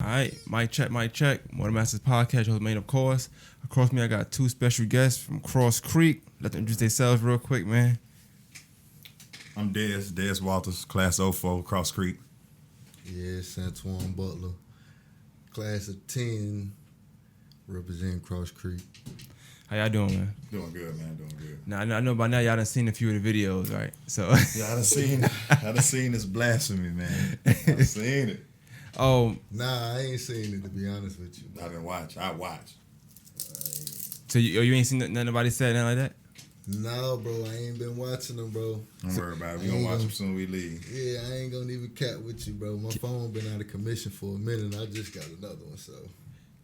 All right, mic check, mic check. Motor Masters Podcast, your host, Main, of course. Across me, I got two special guests from Cross Creek. Let them introduce themselves real quick, man. I'm Dez Walters, Class 04, Cross Creek. Yes, Antoine Butler, class of 10, representing Cross Creek. How y'all doing, man? Doing good, man, doing good. Now, I know by now y'all done seen a few of the videos, right? So, Yeah, I done seen this blasphemy, man. I done seen it. oh, Nah, I ain't seen it, to be honest with you. I didn't watch. I watched. so you ain't seen nothing nobody said, nothing like that? No, bro, I ain't been watching them, bro. Don't worry about it. We gonna watch them soon we leave. Yeah, I ain't gonna even cap with you, bro. My phone been out of commission for a minute, and I just got another one, so.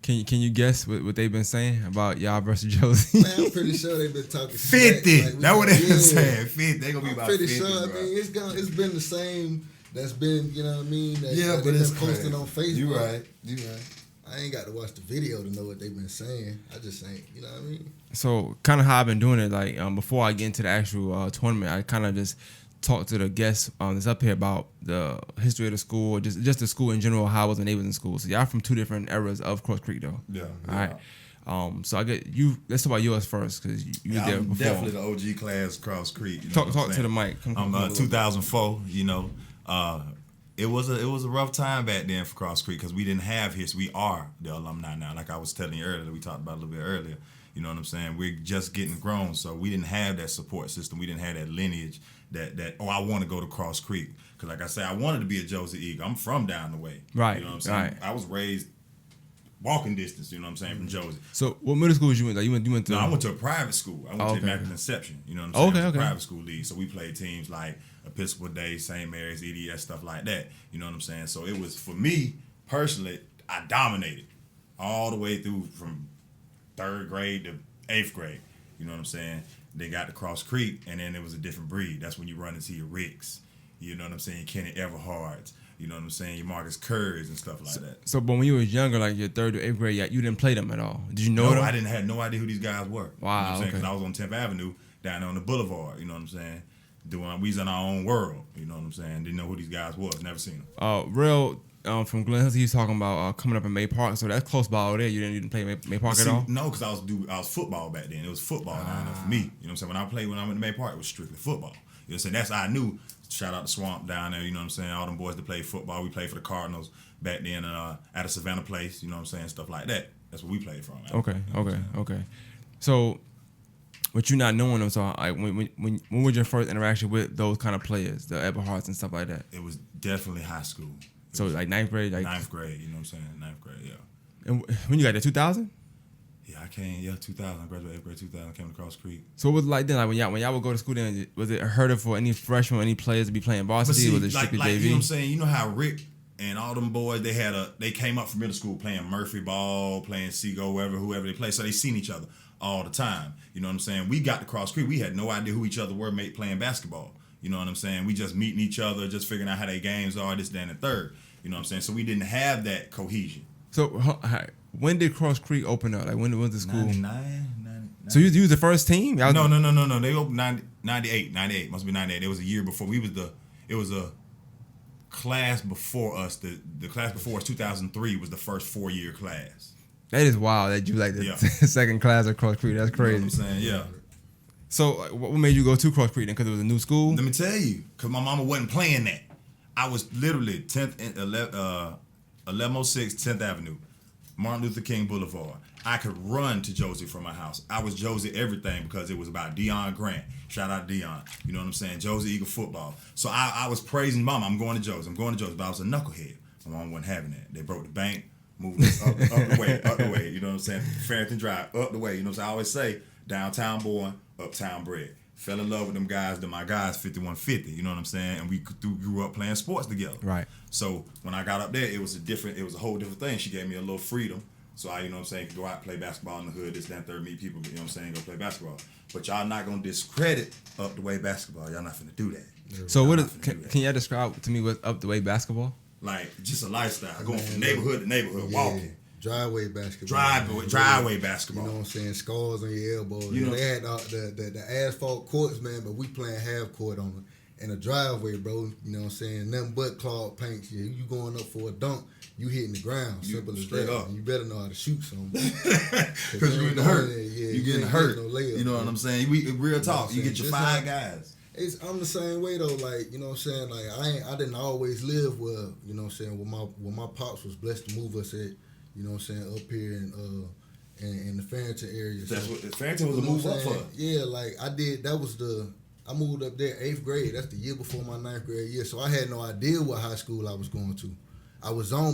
Can you guess what they've been saying about y'all versus Josie? Man, I'm pretty sure they've been talking 50. Like That's what they been yeah. saying. 50. They gonna be I'm about pretty 50. sure. Bro. I mean, it's been the same. That's been, you know what I mean. Yeah, that but they've it's been posting crazy. on Facebook. You right. I ain't got to watch the video to know what they've been saying. I just ain't, you know what I mean. So, kind of how I've been doing it, like before I get into the actual tournament, I kind of just talk to the guests that's up here about the history of the school, just the school in general, how it was when they was in school. So y'all from two different eras of Cross Creek, though. Yeah. All right. So I get you. Let's talk about yours first, because you were there I'm before. definitely the OG class Cross Creek. You know Talk what I'm to saying? the mic. I'm 2004. You know, it was a rough time back then for Cross Creek because we didn't have history. We are the alumni now. Like I was telling you earlier, we talked about a little bit earlier. You know what I'm saying? We're just getting grown, so we didn't have that support system. We didn't have that lineage. That I want to go to Cross Creek because, like I said, I wanted to be a Josie Eagle. I'm from down the way. Right. You know what I'm saying? Right. I was raised walking distance. You know what I'm saying, from Josie. So what middle school you went? Like you went to? No, I went to a private school. I went to Okay. Immaculate Conception. You know what I'm saying? Okay, It was a okay. private school league. So we played teams like Episcopal Day, St. Mary's, EDS, stuff like that. You know what I'm saying? So it was, for me, personally, I dominated all the way through from 3rd grade to 8th grade. You know what I'm saying? They got to Cross Creek, and then it was a different breed. That's when you run into your Ricks. You know what I'm saying? Your Kenny Everhards. You know what I'm saying? Your Marcus Currys and stuff like that. So, but when you was younger, like your 3rd to 8th grade, you didn't play them at all. Did you know No, them? I didn't have no idea who these guys were. Wow, You know what I'm saying? okay. Because I was on 10th Avenue down there on the boulevard. You know what I'm saying? We was in our own world. You know what I'm saying? Didn't know who these guys was. Never seen them. Real from Glen Hills, he was talking about coming up in May Park. So that's close by over there. You didn't play May Park at all? No, because I was football back then. It was football down there for me. You know what I'm saying? When I went to May Park, it was strictly football. You know what I'm saying? That's how I knew. Shout out to Swamp down there. You know what I'm saying? All them boys that played football. We played for the Cardinals back then at a Savannah Place. You know what I'm saying? Stuff like that. That's where we played from. Okay. So, with you not knowing them, so like when was your first interaction with those kind of players, the Eberhards and stuff like that? It was definitely high school. So like 9th grade, like 9th grade. You know what I'm saying? 9th grade, yeah. And when you got there, 2000? Yeah, I came. Yeah, 2000. I graduated 8th grade 2000. Came to Cross Creek. So what was it like then? Like when y'all would go to school, then was it heard of for any freshmen, any players to be playing varsity? Was it strictly JV? You know what I'm saying? You know how Rick and all them boys, they came up from middle school playing Murphy ball, playing Seago, whoever they play. So they seen each other all the time. You know what I'm saying? We got to Cross Creek. We had no idea who each other were playing basketball. You know what I'm saying? We just meeting each other, just figuring out how their games are, this, that, and the third. You know what I'm saying? So we didn't have that cohesion. So when did Cross Creek open up? Like when was the school? 99. So you was the first team? No. They opened 98. Must be 98. It was a year before. It was a class before us. The class before us, 2003, was the first 4-year class. That is wild that you like the Yeah. second class of Cross Creek. That's crazy. You know what I'm saying? Yeah. So what made you go to Cross Creek then? Because it was a new school? Let me tell you, because my mama wasn't playing that. I was literally 10th and 1106 10th Avenue, Martin Luther King Boulevard. I could run to Josie from my house. I was Josie everything because it was about Deion Grant. Shout out to Deion. You know what I'm saying? Josie Eagle football. So I was praising Mama. I'm going to Josie. But I was a knucklehead. My mom wasn't having that. They broke the bank, moved us up the way. You know what I'm saying? Farrington Drive, up the way. You know what I'm saying? I always say, downtown born, uptown bred. Fell in love with them guys, my guys 5150, you know what I'm saying? And we grew up playing sports together. Right. So when I got up there, it was a whole different thing. She gave me a little freedom. So I, you know what I'm saying, could go out and play basketball in the hood, this, that, and third, meet people, you know what I'm saying, go play basketball. But y'all not gonna discredit up the way basketball. Y'all not finna do that. So Y'all what not is, finna do that. can y'all describe to me what's up the way basketball? Like just a lifestyle. Going from neighborhood to neighborhood, walking. Driveway basketball. Driveway basketball. You know what I'm saying? Scars on your elbows. You know, they had the asphalt courts, man, but we playing half court on in a driveway, bro. You know what I'm saying? Nothing but clogged paint. You going up for a dunk, you hitting the ground. Simple as that. Up. And you better know how to shoot something. Because you getting hurt. You getting hurt. No layup, you know what I'm saying? We real talk. You get your 5 guys. I'm the same way though, like, you know what I'm saying? Like I didn't always live where, you know what I'm saying, where my pops was blessed to move us at, you know what I'm saying, up here in the Farrington area. That's so, what Farrington was a move up for. Yeah, like I moved up there 8th grade. That's the year before my 9th grade year. So I had no idea what high school I was going to.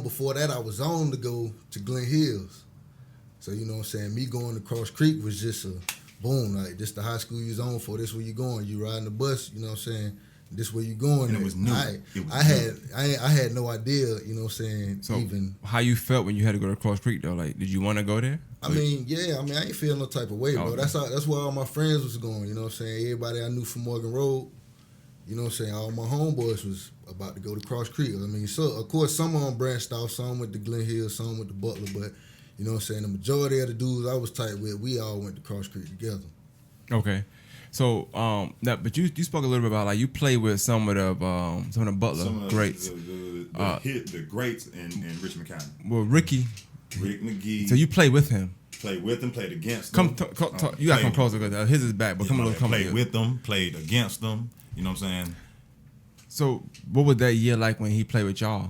Before that I was on to go to Glen Hills. So you know what I'm saying, me going to Cross Creek was just a boom, like this the high school you on for, this where you going. You riding the bus, you know what I'm saying, this where you going. And it was new. I had no idea, you know what I'm saying, so even how you felt when you had to go to Cross Creek though? Like, did you want to go there? I mean, I ain't feel no type of way, bro. Okay. That's where all my friends was going, you know what I'm saying. Everybody I knew from Morgan Road, you know what I'm saying, all my homeboys was about to go to Cross Creek. I mean, so of course some of them branched off, some went to Glen Hill, some went to Butler, but you know what I'm saying, the majority of the dudes I was tight with, we all went to Cross Creek together. Okay, so but you spoke a little bit about, like, you played with some of the Butler greats. The greats in Richmond County. Well, Rick McGee. So you played with him. Played with them, played against them. You got to come closer because his is back. But come on, played with them, played against them. You know what I'm saying? So what was that year like when he played with y'all?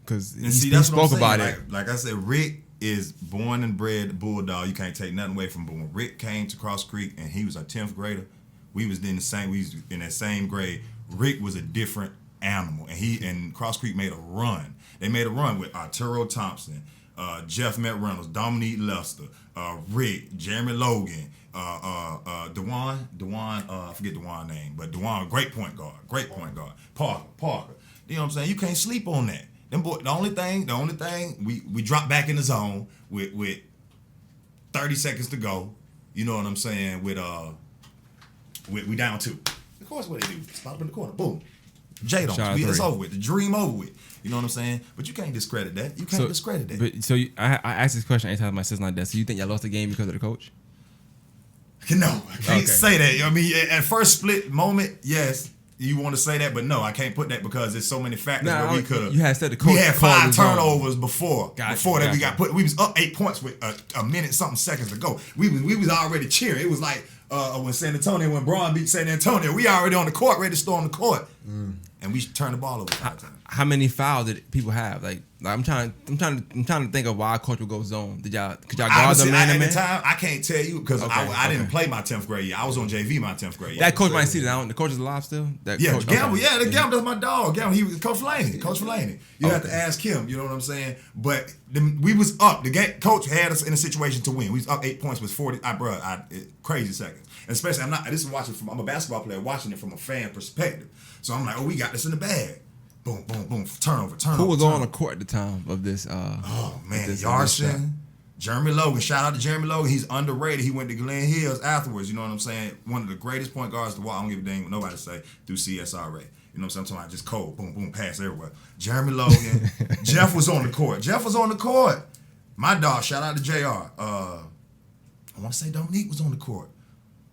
Because he spoke about it. Like I said, Rick is born and bred Bulldog. You can't take nothing away from him. But when Rick came to Cross Creek and he was a 10th grader, we was in that same grade. Rick was a different animal, and Cross Creek made a run. They made a run with Arturo Thompson, Jeff Met Reynolds, Dominique Lester, Rick, Jeremy Logan, Dewan, I forget Dewan's name, but Dewan, great point guard. Parker. You know what I'm saying? You can't sleep on that. Them boy, the only thing, we dropped back in the zone with 30 seconds to go. You know what I'm saying? We down 2. Of course, what they do? Spot up in the corner. Boom. J-Don't. It's over with. The dream over with. You know what I'm saying? But you can't discredit that. I asked this question anytime my sister like that. So you think y'all lost the game because of the coach? No, I can't say that. I mean, at first split moment, yes. You want to say that, but no, I can't put that because there's so many factors where we could have. You had said the coach. We had 5 turnovers before. Gotcha. We got put. We was up 8 points with a minute something seconds to go. We was already cheering. It was like when Braun beat San Antonio, we already on the court, ready to storm the court, and we turned the ball over 5 times. How many fouls did people have? Like I'm trying to think of why a coach would go zone. Could y'all guard the man to man? Time, I can't tell you because I didn't play my 10th grade year. I was on JV my 10th grade year. That coach might see that. The coach is alive still. Gamble. Gamble. That's my dog. Gamble. He was Coach Laney. You have to ask him. You know what I'm saying? But we was up. The coach had us in a situation to win. We was up 8 points with 40. Crazy seconds. And especially I'm a basketball player watching it from a fan perspective. So I'm like, we got this in the bag. Boom, boom, boom. Turnover. Who was on the court at the time of this? Yarson, Jeremy Logan. Shout out to Jeremy Logan. He's underrated. He went to Glen Hills afterwards. You know what I'm saying? One of the greatest point guards to watch. I don't give a dang what nobody say through CSRA. You know what I'm saying? I'm talking about just cold. Boom, boom, pass everywhere. Jeremy Logan. Jeff was on the court. My dog. Shout out to JR. I want to say Dominique was on the court.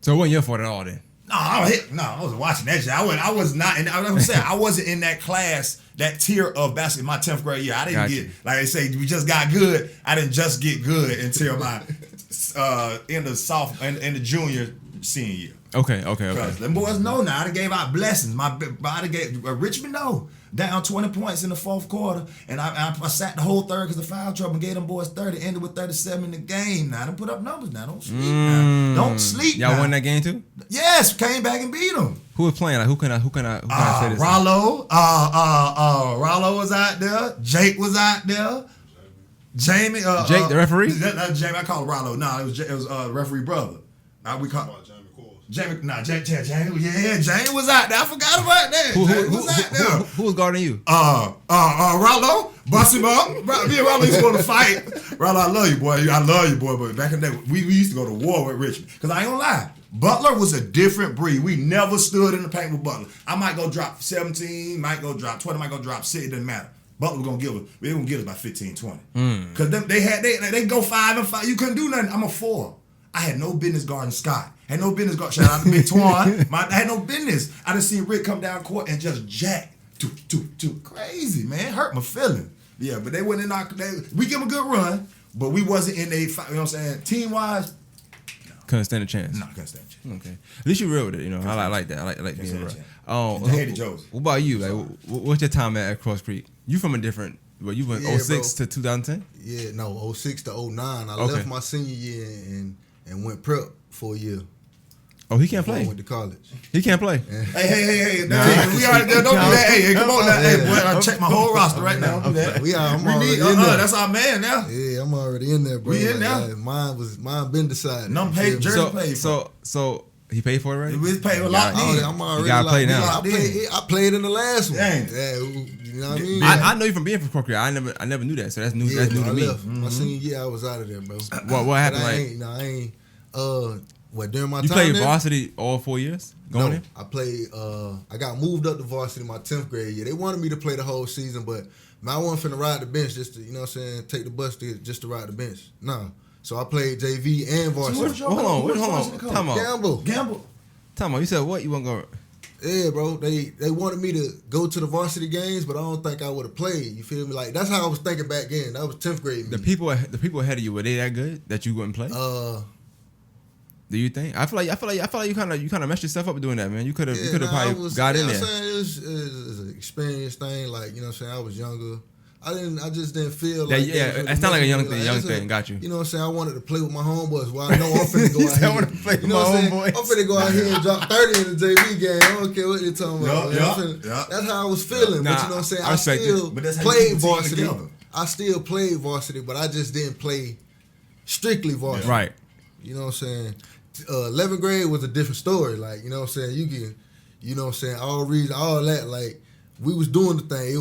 So it wasn't your fault at all then? No, I wasn't watching that shit. I was not, and I'm saying I wasn't in that class, that tier of basketball. My 10th grade year, I didn't get, like they say, we just got good. I didn't just get good until my in the junior senior year. Okay. Because them boys know now. I done gave out blessings. My body gave Richmond know. Down 20 points in the 4th quarter, and I sat the whole third because of foul trouble and gave them boys 30. Ended with 37 in the game. Now I done put up numbers. Now don't sleep. Now don't sleep. Y'all won that game too? Yes, came back and beat them. Who was playing? Like who can I say this? Rollo. Rollo was out there. Jake was out there. Jamie. Jake, the referee. Jamie, I call him Rollo. No, it was referee brother. We call. Jamie, Jamie was out there. I forgot about that. Who was guarding you? Rollo, bust him up. Me and Rollo used to go to fight. Rollo, I love you, boy. But back in the day, we used to go to war with Richmond. Because I ain't gonna lie, Butler was a different breed. We never stood in the paint with Butler. I might go drop 17, might go drop 20, might go drop 6. It doesn't matter. Butler was gonna give us by 15, 20. Because they go 5 and 5. You couldn't do nothing. I'm a 4. I had no business guarding Scott. Had no business guarding. Shout out to Big Twan. I had no business. I done seen Rick come down court and just jack. Crazy, man. Hurt my feeling. Yeah, but they went in our. We give them a good run, but we wasn't in a. You know what I'm saying? Team wise. Couldn't stand a chance. No, couldn't stand a chance. Okay. At least you real with it, you know. I like that. I like being real. I hated Josie. What about you? Like, what's your time at Cross Creek? You from a different. Well, you went 06 to 2010? Yeah, no, 06 to 09. I left my senior year and went prep for a year. Oh, he can't play. I went to college. He can't play. Hey. We already don't do that. Hey, come on now. Hey, boy, I check my whole roster right now. I'm already in there. That's our man now. Yeah, I'm already in there, bro. We in there. Mine been decided. No paid jersey paid. So he paid for it, right? It was paid a lot. I'm already. You gotta play now. I played in the last one. Dang. Yeah, you know what I mean. I know you from being from Cross Creek. I never knew that. So that's new. Yeah, that's new to me. Left. My senior year, I was out of there, bro. What happened? I ain't. During my you time played there, varsity all 4 years? Going in? I played. I got moved up to varsity my 10th grade year. They wanted me to play the whole season, but man, I wasn't finna ride the bench just to, you know what I'm saying, take the bus just to ride the bench. No. So I played JV and varsity. So hold on. Gamble. Time out. You said what? You want to go? Yeah, bro. They wanted me to go to the varsity games, but I don't think I would have played. You feel me? Like that's how I was thinking back then. That was 10th grade. The people ahead of you, were they that good that you wouldn't play? Do you think? I feel like you kind of messed yourself up doing that, man. You could have probably got in there. It was an experience thing. Like, you know what I'm saying? I was younger. I just didn't feel like it's not like a young thing. Got you. You know what I'm saying? I wanted to play with my homeboys. Well, I know I'm finna go out here. I want to play with my homeboys. I'm finna go out here and drop 30 in the JV game. I don't care what you're talking about. That's how I was feeling. But you know what I'm saying? I still played varsity. I still played varsity, but I just didn't play strictly varsity. Right. You know what I'm saying? 11th grade was a different story. Like, you know what I'm saying? You can, you know what I'm saying? All that. Like, we was doing the thing.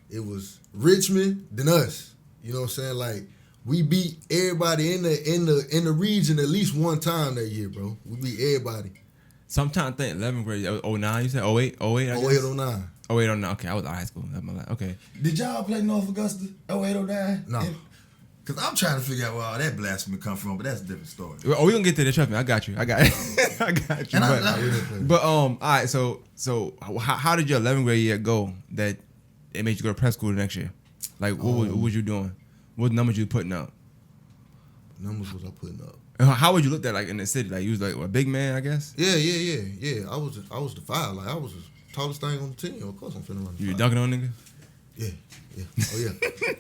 It was Richmond than us. You know what I'm saying? Like, we beat everybody in the region at least one time that year, bro. We beat everybody. Sometimes I think 11th grade, that was 09, you said? 08, I guess? 08, 09. 08, 09. Okay, I was out of high school. That's my life. Okay. Did y'all play North Augusta 08, 09? No. Because I'm trying to figure out where all that blasphemy come from, but that's a different story. Oh, we gonna get to that. Trust me, I got you. I got you. But all right. So how did your 11th grade year go that it made you go to prep school the next year? Like what was you doing? What numbers you putting up? Numbers was I putting up? How would you look at like in the city? Like you was like a big man, I guess. Yeah. I was the 5. Like I was the tallest thing on the team. Of course I'm finna run. You dunking on niggas? Yeah. Oh yeah.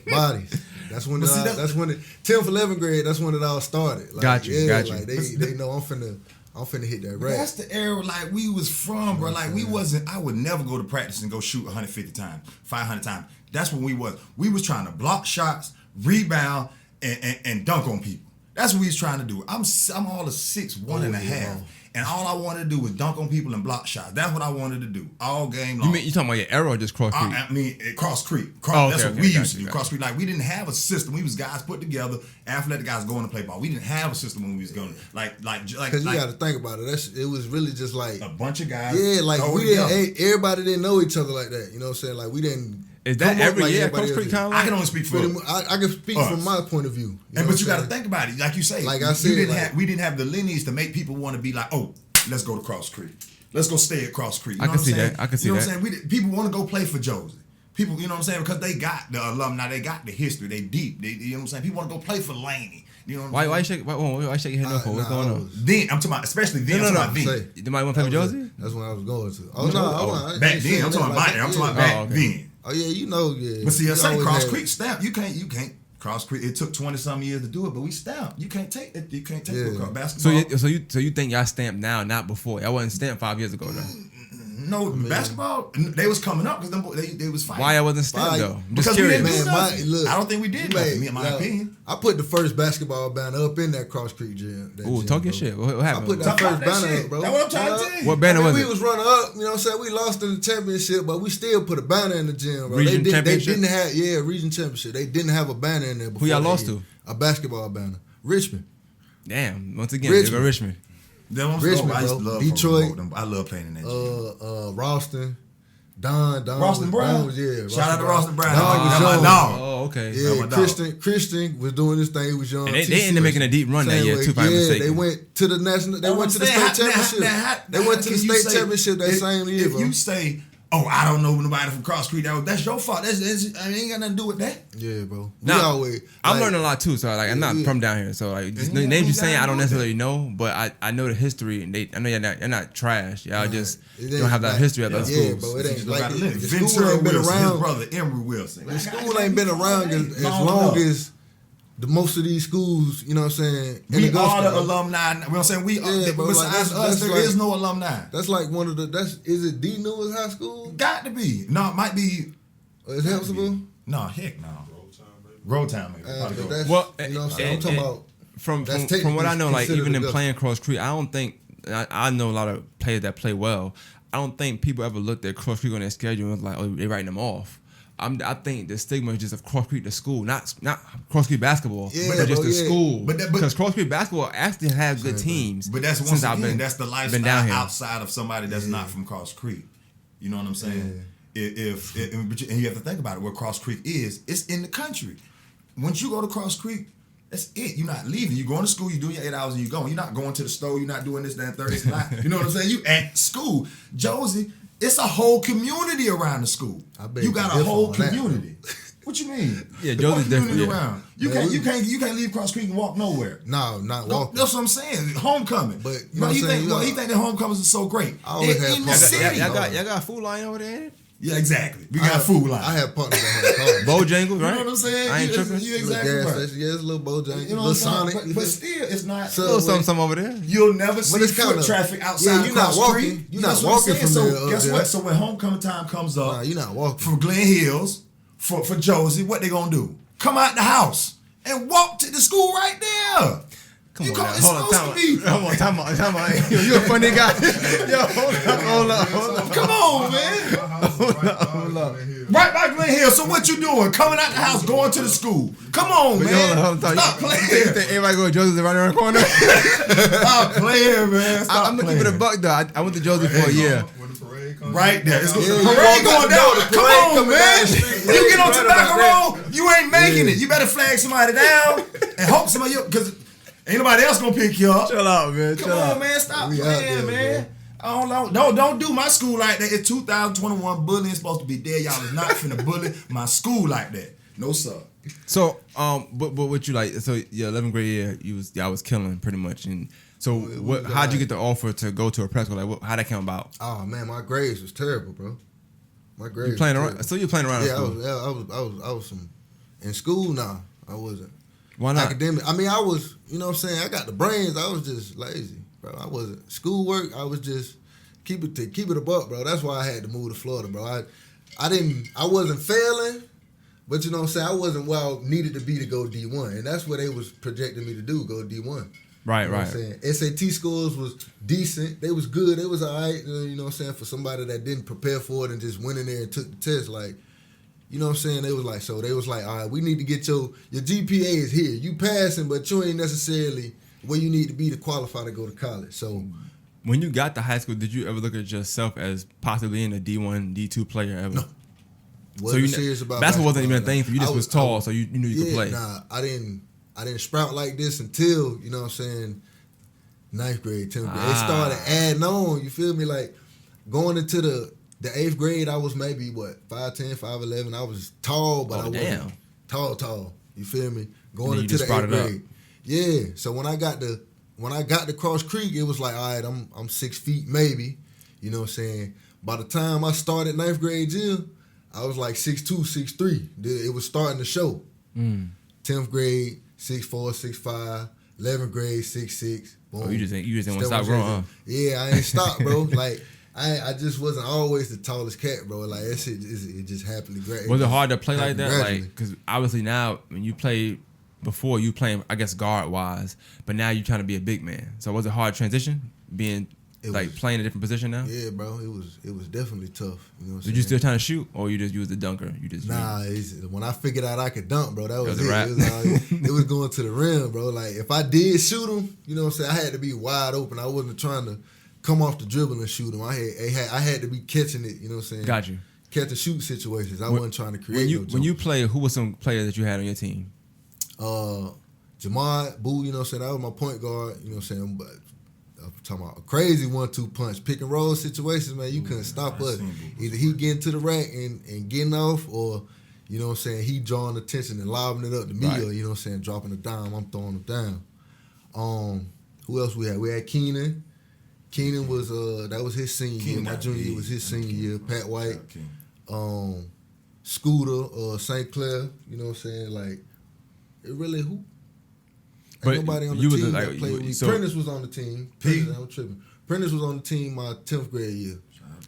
Bodies. That's when 10th, 11th grade. That's when it all started. Like, got you. Like they know I'm finna hit that rack. That's the era like we was from, bro. Like we wasn't. I would never go to practice and go shoot 150 times, 500 times. That's when we was. We was trying to block shots, rebound, and dunk on people. That's what we was trying to do. I'm all of 6'1" and a half. And all I wanted to do was dunk on people and block shots. That's what I wanted to do all game long. You talking about your era or just Cross Creek? I mean, Cross Creek. That's what we used to do. Cross Creek. Like, we didn't have a system. We was guys put together, athletic guys going to play ball. We didn't have a system when we was going. Because you got to think about it. It was really just like a bunch of guys. Yeah, like we didn't. Everybody didn't know each other like that. You know what I'm saying? Like we didn't. Is that every year Cross Creek kind of like? I can only speak for I can speak from my point of view. But you got to think about it. Like you say, like I said, we didn't have the lineage to make people want to be like, oh, let's go to Cross Creek. Let's go stay at Cross Creek. I can see that. You know what I'm saying? People want to go play for Josie. People, you know what I'm saying? Because they got the alumni, they got the history, they deep. You know what I'm saying? People want to go play for Laney. You know what I'm saying? Why shake your head up for? What's going on? Then I'm talking about, especially then. I'm talking about then. You might want to play for Josie? That's when I was going to. Oh no, back then. I'm talking about back then. I'm talking about back then. Oh yeah, you know, yeah. But see, I say Cross Creek stamp. You can't. Cross Creek. It took 20-some years to do it, but we stamped. You can't take it. You can't take basketball. So you think y'all stamped now, not before? Y'all wasn't stamped 5 years ago, though. No, basketball. They was coming up because they was fighting. Why I wasn't stamped though? I'm just because curious. We didn't do nothing. Look, I don't think we did nothing. In my opinion, I put the first basketball banner up in that Cross Creek gym. Ooh, talk your shit. What happened? I put that first banner up, bro. That's what I'm trying to tell you. What banner was it? We was running up. You know what I'm saying? We lost in the championship, but we still put a banner in the gym, bro. Region championship? They didn't have region championship. They didn't have a banner in there before. Who y'all lost to? A basketball banner. Richmond. Damn. Once again, Richmond. Richmond, I used to love Detroit. I love playing in that gym. Ralston. Don Roston Brown. was, yeah. Shout out to Roston Brown. Don was That's my young. dog. Oh, okay. Yeah, my dog. Christian was doing this thing. He was young. And they TC ended up making a deep run that same year way. too, if I'm Yeah, mistaken. they went to the national. They That's went what to the I'm state saying. championship. They How went to the can you state say- championship that same year, If bro. you say, "Oh, I don't know nobody from Cross Creek," that's your fault. That's I ain't got nothing to do with that. Yeah, bro. Nah, We always. I'm like, learning a lot too, so like I'm not Yeah. from down here, so like just Yeah, names you you saying gotta I don't know necessarily know, but I know the history, and I know you're not trash. Y'all just it don't ain't have that like- history at those yeah, schools. bro. It ain't You like gotta live. the school Ventura ain't been Wilson, his around. brother Emory Wilson. The school ain't been around as long as the most of these schools. You know what I'm saying? In We Augusta, are the bro. alumni. You know what I'm saying? We are. Yeah, bro, like, Besides that's us, there like- is no alumni. That's like one of the. Is it D Newell's High School? Got to be. No, it might be. Or is Hepsibah? No, heck no. Road Town, maybe. But Probably that's, Well, you know what I'm saying? I'm and- talking and- about. From That's from what I know, like technically even in considered playing Cross Creek, I don't think I know a lot of players that play well. I don't think people ever looked at Cross Creek on their schedule and was like, oh, they're writing them off. I think the stigma is just of Cross Creek the school, not Cross Creek basketball, Yeah, but just bro, the yeah. school. But Because Cross Creek basketball actually has good teams. But that's once since I've again, been- that's the been lifestyle down here. outside of somebody that's not from Cross Creek. You know what I'm saying? And you have to think about it. Where Cross Creek is, it's in the country. Once you go to Cross Creek, that's it. You're not leaving. You're going to school. You're doing your 8 hours and you're going. You're not going to the store. You're not doing this, that, and third. It's not. You know what I'm saying? You at school, Josie. It's a whole community around the school. I bet You got a different whole on that, community. What you mean? Yeah, The whole Josie's community different, yeah. around. You Man, can't leave Cross Creek and walk nowhere. No, not No, walking. that's what I'm saying. Homecoming. But, you know what I'm he saying? think, You he know, think that homecomings are so great. I always They're have in the partners. city. Y'all got a food line over there? Yeah, exactly. We got food line. I have partners that have cars. Bojangles, You right? know what I'm saying? I ain't You tripping. Little exactly gas right. station. Yeah, it's a little Bojangles, You know little what I'm saying? Sonic. But still, it's not. So- A little something over there. You'll never see it's foot kinda- traffic outside. yeah, you're not Cross walking. Creek. You're not That's what I'm walking saying. from so there up guess there. what? So when homecoming time comes up, Nah, you're not walking. from Glen Hills for Josie, what they gonna do? Come out the house and walk to the school right there. Come You on, come- now. it's Hold on, supposed to be. Hold on, time out. You a funny guy. Yo, hold on. Come on, man. Right by Glen Hill. So what you doing? Coming out the house, going to the school. Come on, But man. hold on. Stop You playing. think everybody go to Joseph's right around the corner? Stop playing, man. Stop I'm gonna playing. keep it a buck though. I went to Joseph for a year. When the parade comes Right there. It's Yeah, the you parade walk going out the down. door, the Come parade on, coming man. down the street. You get on Right Tobacco about Road, you ain't making it. You better flag somebody down and hope somebody, because ain't nobody else gonna pick you up. Chill out, man. Come on, man. Stop We out playing, there, man. I don't know. No, don't do my school like that. It's 2021. Bullying supposed to be dead. Y'all is not finna bully my school like that. No, sir. So, but what you like? So your 11th grade year, y'all was killing pretty much. And so, how'd you get the offer to go to a prep school? Like, how'd that come about? Oh man, my grades was terrible, bro. My grades. You playing was around? terrible. So you playing around? Yeah, in school. I was some in school. Nah, I wasn't. Why not? Academic. I mean, I was. You know what I'm saying? I got the brains. I was just lazy, bro. I wasn't schoolwork. I was just keep it a buck, bro. That's why I had to move to Florida, bro. I wasn't failing, but you know what I'm saying? I wasn't where I needed to be to go D1, and that's what they was projecting me to do, go D1. Right, You know right. what I'm saying? SAT scores was decent. They was good. They was all right. You know what I'm saying? For somebody that didn't prepare for it and just went in there and took the test, like, you know what I'm saying? They was like, all right, we need to get your GPA is here. You passing, but you ain't necessarily where you need to be to qualify to go to college. So When you got to high school, did you ever look at yourself as possibly being a D1, D2 player ever? No. So wasn't you serious about basketball wasn't even a like, thing for you. You just was tall, so you knew you could play. Nah, I didn't sprout like this until, you know what I'm saying, 9th grade, 10th grade. It started adding on, you feel me? Like going into the 8th grade, I was maybe 5'10", 5'11". I was tall, but I wasn't tall. You feel me? Going you into just the 8th sprouted up. grade. Yeah. So when I got to Cross Creek, it was like, all right, I'm 6 feet maybe. You know what I'm saying? By the time I started 9th grade year, I was like 6'2", 6'3". It was starting to show. 10th grade, 6'4", 6'5". 11th grade, 6'6". Boom. Oh, you just didn't want to Step stop on growing, huh? Yeah, I ain't stopped, bro. Like I just wasn't always the tallest cat, bro. Like that shit, it just happened to grab. Was it hard to play like that? gradually. Like, because obviously now, when you played before, you playing, I guess, guard wise, but now you trying to be a big man. So was it hard transition being playing a different position now? Yeah, bro. It was definitely tough. You know what I'm Did you saying? still trying to shoot, or you was the dunker? You just Nah, when I figured out I could dunk, bro, that was was a it. wrap. It was going to the rim, bro. Like if I did shoot him, you know what I'm saying, I had to be wide open. I wasn't trying to come off the dribble and shoot him. I had to be catching it. You know what I'm saying? got you. catch and shoot situations. I wasn't trying to create when you play, who was some players that you had on your team? Jamad, Boo, you know what I'm saying? That was my point guard, you know what I'm saying? But I'm talking about a crazy 1-2 punch. Pick and roll situations, man, you couldn't stop us. Either he getting to the rack and getting off, or, you know what I'm saying, he drawing attention and lobbing it up to me, or, you know what I'm saying, dropping a dime, I'm throwing it down. Who else we had? We had Keenan. Keenan was, that was his senior year. My junior year was his senior year. Pat White. Scooter, St. Clair, you know what I'm saying? Like, it really, who? Ain't nobody on the team that played with me. Prentice was on the team. Prentice was on the team my 10th grade year.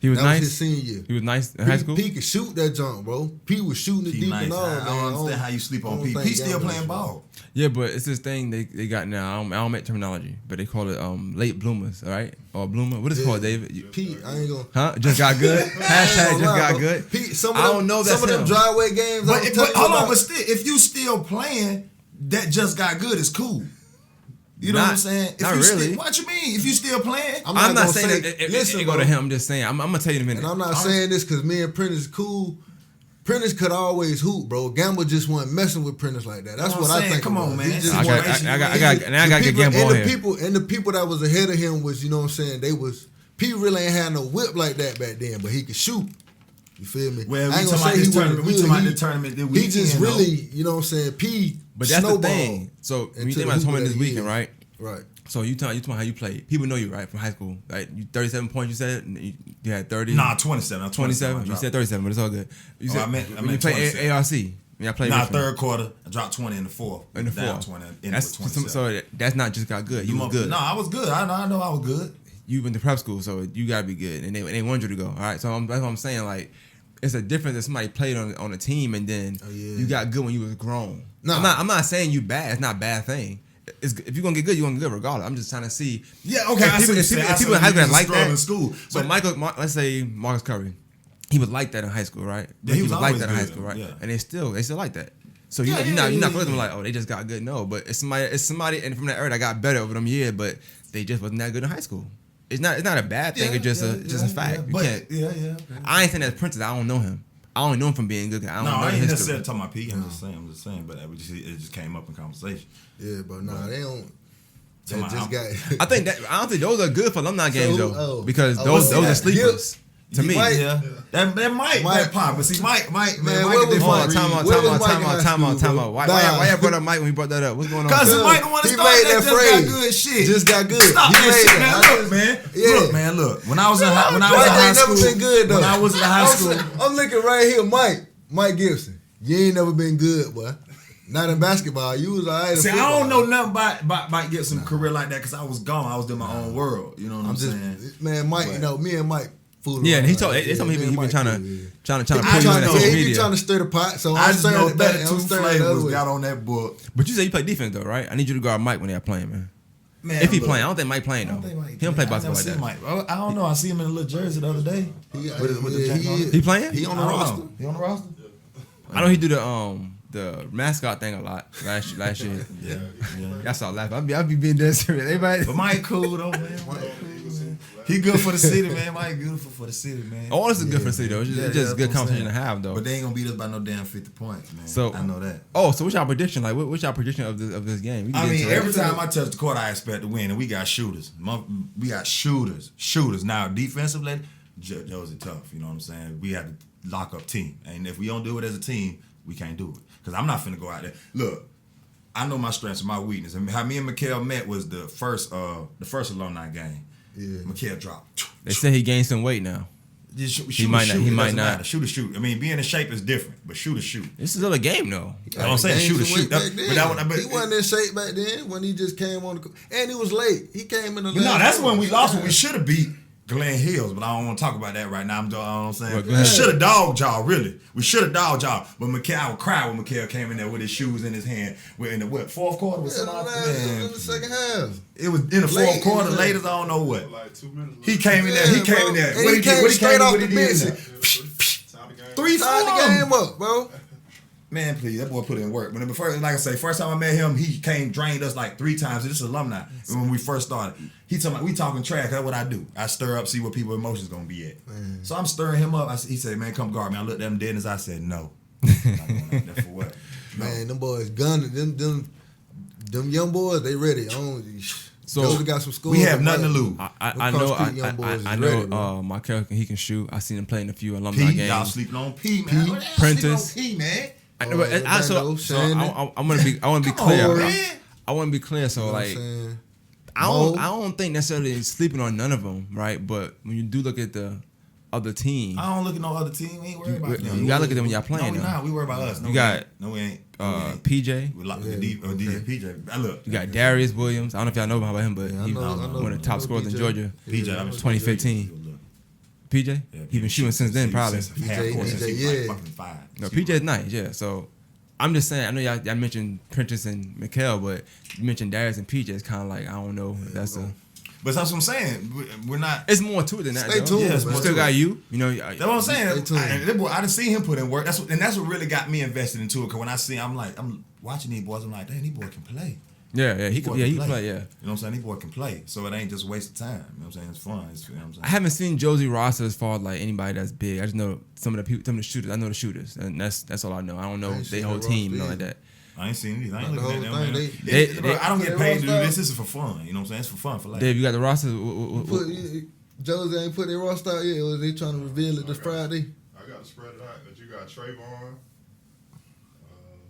He was nice? That was his senior year. He was nice in high school? P could shoot that jump, bro. P was shooting it deep nice. and all, man. I don't understand how you sleep on P. P still playing ball. Yeah, but it's this thing they got now. I don't make terminology, but they call it late bloomers, all right? Or bloomer. What is it called, David? P, I ain't gonna... Huh? Just got good? Hashtag just got good? P, I don't know that. Some of them driveway games... But hold on, but still, if you still playing, that just got good is cool. You know what I'm saying? Not really. What you mean? If you still playing? I'm not saying it go to him. I'm just saying. I'm going to tell you in a minute. And I'm not saying this because me and Prentice is cool. Prentice could always hoop, bro. Gamble just wasn't messing with Prentice like that. That's what I think. Come on, man. I got to get Gamble on here. And the people that was ahead of him was, you know what I'm saying, they was... P really ain't had no whip like that back then, but he could shoot. You feel me? Well, we talking about this tournament. We talking about the tournament that we He just really, you know what I'm saying, P but that's the thing. So when you think about the tournament this weekend, right? Right. So you talking how you played. People know you, right, from high school. Right? You 37 points, you said? You had 30? Nah, 27. 27? You said 37, but it's all good. You said, when you play ARC. I played third quarter. I dropped 20 in the fourth. In the fourth. 20, so that's not just got good. You was good. No, I was good. I know I was good. You went to prep school, so you got to be good. And they want you to go. All right? So that's what I'm saying. Like, it's a difference if somebody played on a team and then you got good when you was grown. No, I'm not saying you bad. It's not a bad thing. If you're gonna get good, you're gonna get good regardless. I'm just trying to see. Yeah, okay. If people in high school like that in school. So let's say Marcus Curry, he was like that in high school, right? Yeah, he was like that in high good, school, right? Yeah. And they still like that. So you're not looking at them like, oh, they just got good. No, but it's somebody and from that era that got better over them years, but they just wasn't that good in high school. It's not a bad thing. It's just a fact. You can't. Okay. I ain't saying that's Prentice. I don't know him. I only know him from being good. I ain't necessarily talking about P. I'm just saying, but it just came up in conversation. Yeah, but they don't. They just got. I don't think those are good for alumni games though, because those are sleepers. To me, that might pop. But see, Mike, man, time out. Why you brought up Mike when we brought that up? What's going on? Because Mike don't want to start that just got good shit. Just got good. Stop that shit, man. Look. When I was in high school, never been good though. When I was in high school, I'm looking right here, Mike Gibson. You ain't never been good, boy. Not in basketball. You was alright. See, I don't know nothing about Mike Gibson's career like that because I was gone. I was in my own world. You know what I'm saying? Man, Mike, me and Mike. Yeah, and they told me he been trying to pull you on social media. He been trying to stir the pot, so I just know that two flavors got on that book. But you say you play defense though, right? I need you to guard Mike when they're playing, man. If he playing, I don't think Mike playing though. He don't play basketball like that. Mike. I don't know. I see him in a little jersey the other day. He playing? He on the roster. He on the roster. I know he do the mascot thing a lot last year. Yeah. That's all laughing. I be being dead serious. Everybody. But Mike cool though, man. He good for the city, man. Mike beautiful for the city, man. All this is good for the city though. It's just good competition to have though. But they ain't gonna beat us by no damn 50 points, man. So I know that. So what's your prediction? Like, what's your prediction of this game? Every time I touch the court, I expect to win, and we got shooters. We got shooters. Now defensively, Josie tough. You know what I'm saying? We have to lock up team, and if we don't do it as a team, we can't do it. Because I'm not finna go out there. Look, I know my strengths and my weakness. And how me and Mikhail met was the first alumni game. Yeah. Mikhail dropped. They say he gained some weight now. He might not. Shoot. I mean, being in shape is different, but shoot. This is still a game though. I'm saying shoot. He wasn't in shape back then when he just came on the court. And he was late. He came in the last. No, that's when we lost. When we should have beat Glen Hills, but I don't want to talk about that right now. You know what I'm saying? We should have dogged y'all, really. We should have dogged y'all. But Mikhail would cry when Mikhail came in there with his shoes in his hand. We're in the fourth quarter? In the second half. It was in the fourth quarter, late as I don't know what. Like 2 minutes. He came in there. He came straight off the bench. 3-4. Tied the game up, bro. Man, please, that boy put in work. When the first, like I say, first time I met him, he came drained us like 3 times. This is alumni. When we first started, he told me we talking trash. That's what I do. I stir up, see what people's emotions gonna be at. Man. So I'm stirring him up. He said, "Man, come guard me." I looked at him dead in his eyes. I said, "No." Not going out there for what? No. Man, them boys gunning. Them young boys, they ready. So got some school. We have nothing to lose. I know Markel, he can shoot. I seen him playing a few alumni games. Y'all sleeping on P, man. Prentice. P, man. I want to be clear. I want to be clear. So like, I don't think necessarily sleeping on none of them, right? But when you do look at the other team, I don't look at no other team. We ain't worried about them. You gotta look at them when y'all playing. No, we not. We worry about us. No, you got we ain't. PJ. We lock the PJ. Look, you got Darius Williams. I don't know if y'all know about him, but he was one of the top scorers in Georgia. PJ, that was 2015. PJ, yeah, he been shooting since then, probably. PJ, no, PJ's nice, yeah. So I'm just saying, I know y'all mentioned Prentice and Mikal, but you mentioned Darius and PJ. It's kind of like I don't know. If that's a. But that's what I'm saying. We're not. It's more to it than that. Stay tuned. Yeah, we still got you. You know. That's what I'm saying. I didn't see him put in work. That's what really got me invested into it. Cause when I see, I'm watching these boys. I'm like, dang, these boys can play. Yeah, he can play. You know what I'm saying? These boys can play. So it ain't just a waste of time. You know what I'm saying? It's fun. You know what I'm saying? I haven't seen Josie roster as far as like anybody that's big. I just know some of the people, some of the shooters. I know the shooters, and that's all I know. I don't know their whole team, nothing like that. I ain't seen these. I ain't looking at them. I don't get paid to do this. This is for fun. You know what I'm saying? It's for fun, for life. Dave, you got the roster? Josie ain't put their roster out yet. Or they trying to reveal it this Friday? I got to spread it out. That you got Trayvon.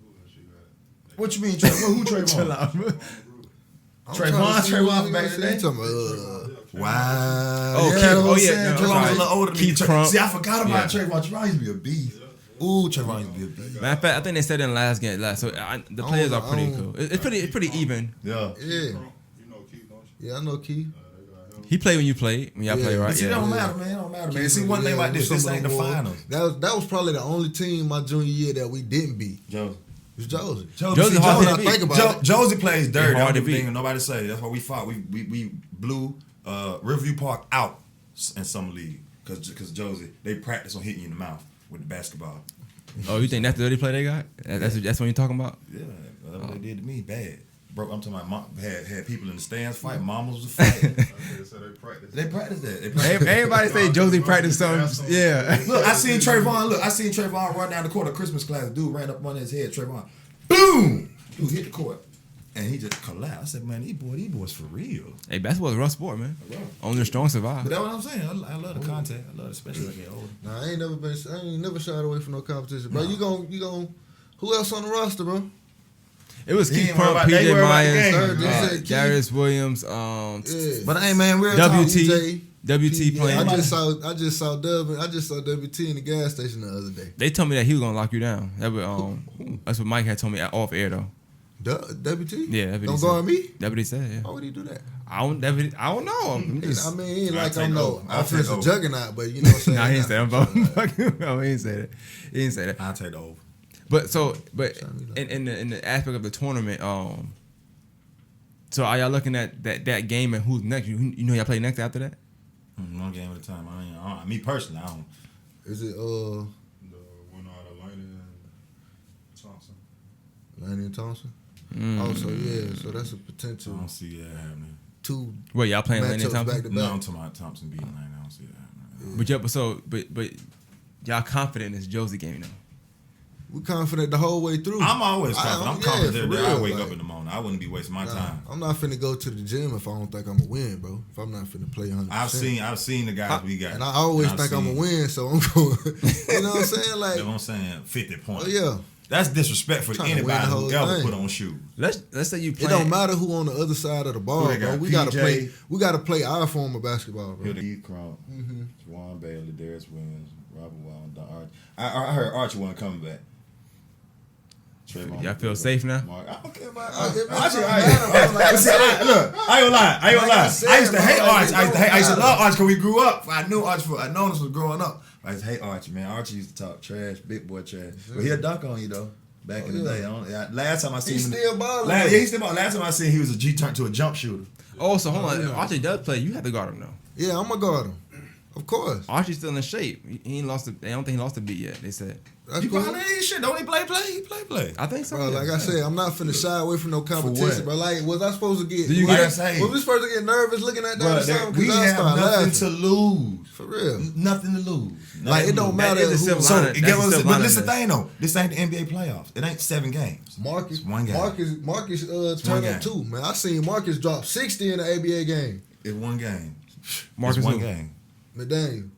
Who else you got? What you mean, Trayvon? Who Trayvon? Trayvon back in the day. Wow. Oh, yeah. Trayvon was a little older than me. Crump. See, I forgot about Trayvon. Trayvon used to be a beast. Ooh, Trayvon used to be a beast. Matter of fact, I think they said it in the last game. So the players are pretty cool. It's pretty even. Yeah. You know Keith, don't you? Yeah, I know Keith. He played when you played. When y'all play, right? But see, that don't matter, man. It don't matter, man. See, one thing about this ain't the finals. That was probably the only team my junior year that we didn't beat. Josie. It was Josie. Josie plays dirty. I don't think nobody say. That's why we fought. We blew Riverview Park out in summer league because Josie, they practice on hitting you in the mouth with the basketball. Oh, you think that's the dirty play they got? That's what you're talking about? Yeah, that's what they did to me. Bad. Bro, I'm talking about mom had people in the stands fighting. Mamas was fighting. They practiced that. Everybody say Josie practiced something. Yeah. Look, I seen Trayvon run down the court of Christmas class. Dude ran up on his head. Trayvon, boom! Dude hit the court. And he just collapsed. I said, man, these boys for real. Hey, basketball's a rough sport, man. Only the strong survive. But that's what I'm saying. I love the contact. I love it, especially when I get older. Nah, I ain't never shied away from no competition. Bro, you gon' who else on the roster, bro? It was Keith Crump, PJ Myers, Darius Williams, But hey, man, we're WT playing. I just saw WT in the gas station the other day. They told me that he was gonna lock you down. That's what Mike had told me off air though. WT? Yeah, don't guard me. That's what he said. Yeah. Why would he do that? I don't know. I mean, he ain't like I'm no offensive juggernaut, but you know what I'm saying. Nah, he didn't say that. No, he didn't say that. He didn't say that. I'll take the over. But in the aspect of the tournament, so are y'all looking at that game and who's next? You know y'all play next after that? One game at a time. Me personally, I don't. Is it the one out of Laney and Thompson? Laney and Thompson? Oh, so that's a potential. I don't see that happening. Two. Wait, y'all playing Laney and Thompson? Back to back? No, I'm talking about Thompson beating Laney. I don't see that happening. But y'all confident in this Josie game though? We confident the whole way through. I'm always confident. I'm confident that I wake like, up in the morning. I wouldn't be wasting my time. I'm not finna go to the gym if I don't think I'm gonna win, bro. If I'm not finna play 100%. I've seen the guys we got, and I always think I'm gonna win, so I'm going. You know what I'm saying? Like, you know what I'm saying, 50 points. Oh yeah. That's disrespectful to anybody who ever put on shoes. Let's say you play. It don't matter who on the other side of the ball, bro. We gotta play. We gotta play our form of basketball, bro. Keith Crump, Juwan Bailey, Darius Williams, Robert Wild, Don Archie. I heard Archie wasn't coming back. Y'all feel safe now? I don't care about Archie. Look, I ain't gonna lie. I used to hate Archie. I used to love Archie because we grew up. I knew Archie. I known this was growing up. I used to hate Archie, man. Archie used to talk trash, big boy trash. But he'll dunk on you though. Back in the day, last time I seen him, still balling. He's still balling. Last time I seen him, he was a G turned to a jump shooter. Oh, so hold on. Archie does play. You have to guard him though. Yeah, I'm gonna guard him. Of course. Archie's still in shape. He ain't lost. I don't think he lost a beat yet. They said. That's He cool. probably ain't shit. Don't he play? He play. I think so. Bro, yeah. like I said, I'm not finna shy away from no competition, what? bro. Like, was I supposed to get? Do you was, get- I say? was we supposed to get nervous looking at that Bro, or something? we 'Cause I have started nothing laughing. to lose. For real. Nothing to lose. Like, it don't matter That is the who. silver So, lining. get That's what the I'm saying? silver But lining listen, of this. thing though, this ain't the NBA playoffs. It ain't 7 games. Marcus, It's one game. Marcus, one turn game. up too, man. I seen Marcus drop 60 in the ABA game. It's one game. Marcus it's one who? game. McDaniel.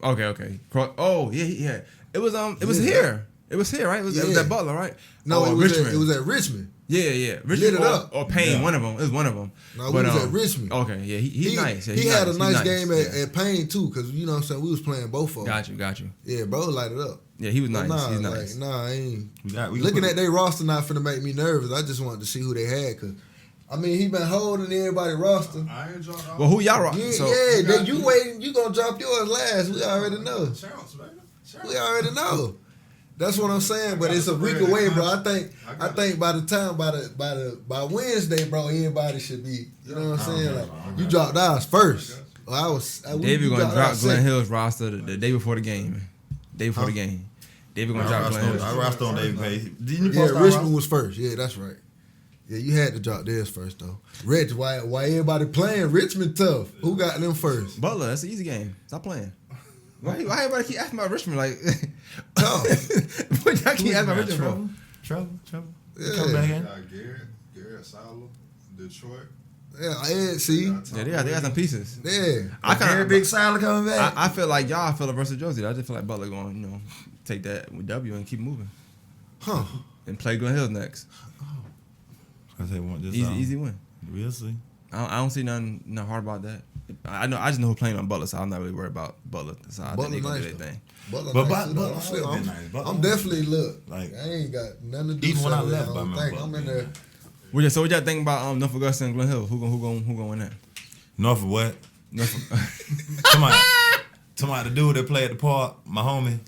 Okay. Oh yeah. It was It was Yeah. here. It was here, right? It was Yeah. at Butler, right? No, Or it was Richmond. at, it was at Richmond. Yeah. Richmond Lit it or, up. or Payne, Yeah. one of them. It was one of them. No, we was at Richmond. Okay, yeah, he's nice. Yeah, he he's had nice. a nice He's game yeah. at Payne too, cause you know what I'm saying, we was playing both of them. Got you. Yeah, bro, light it up. Yeah, he was But nice. Nah, he's like, nice. I ain't We looking put- at their roster not finna make me nervous. I just wanted to see who they had, cause I mean he been holding everybody roster. I ain't dropped off. Well, who y'all rock? Yeah, So yeah. got- Then you waiting, you gonna drop yours last. We already know. Chance, baby. Chance. We already know. That's what I'm saying, but got it's a the week bread away, and bro. I contract. think by the time by Wednesday, bro, everybody should be. You know what I'm saying? Like you dropped ours first. David gonna drop Glenn Hill's roster the day before the game. Day before Huh? the game. David gonna I drop Glenn Hill's. roster on David Page. Didn't you Yeah, post our Richmond roster? was first. Yeah, that's right. Yeah, you had to drop theirs first though. Rich, why everybody playing Richmond tough? Who got them first? Butler, that's an easy game. Stop playing. Why everybody keep asking about Richmond? Like, Tough. what y'all keep asking about Richmond for? Trouble. Yeah. Come back We in. got Garrett Sauer, Detroit. Yeah, Ed, see, Yeah, they got some pieces. yeah. I Very kind big of, Siler coming back. I feel like y'all feel it versus Josie. I just feel like Butler going, take that with W and keep moving Huh. and play Glenn Hills next. I say one just Easy win. We'll see. I don't see nothing hard about that. I just know who's playing on Butler, so I'm not really worried about Butler. So I Butler think they gonna nice, do their thing. Butler But nice, Butler- too, though. Butler always been nice. Butler I'm definitely Like- I ain't got nothing to do. Even when I with it, left, I don't remember think. I'm in Butler there. So what y'all think about Norfolk Augusta and Glen Hill? Who gonna win that? North of what? Norfolk. Talking about the dude that played at the park, my homie.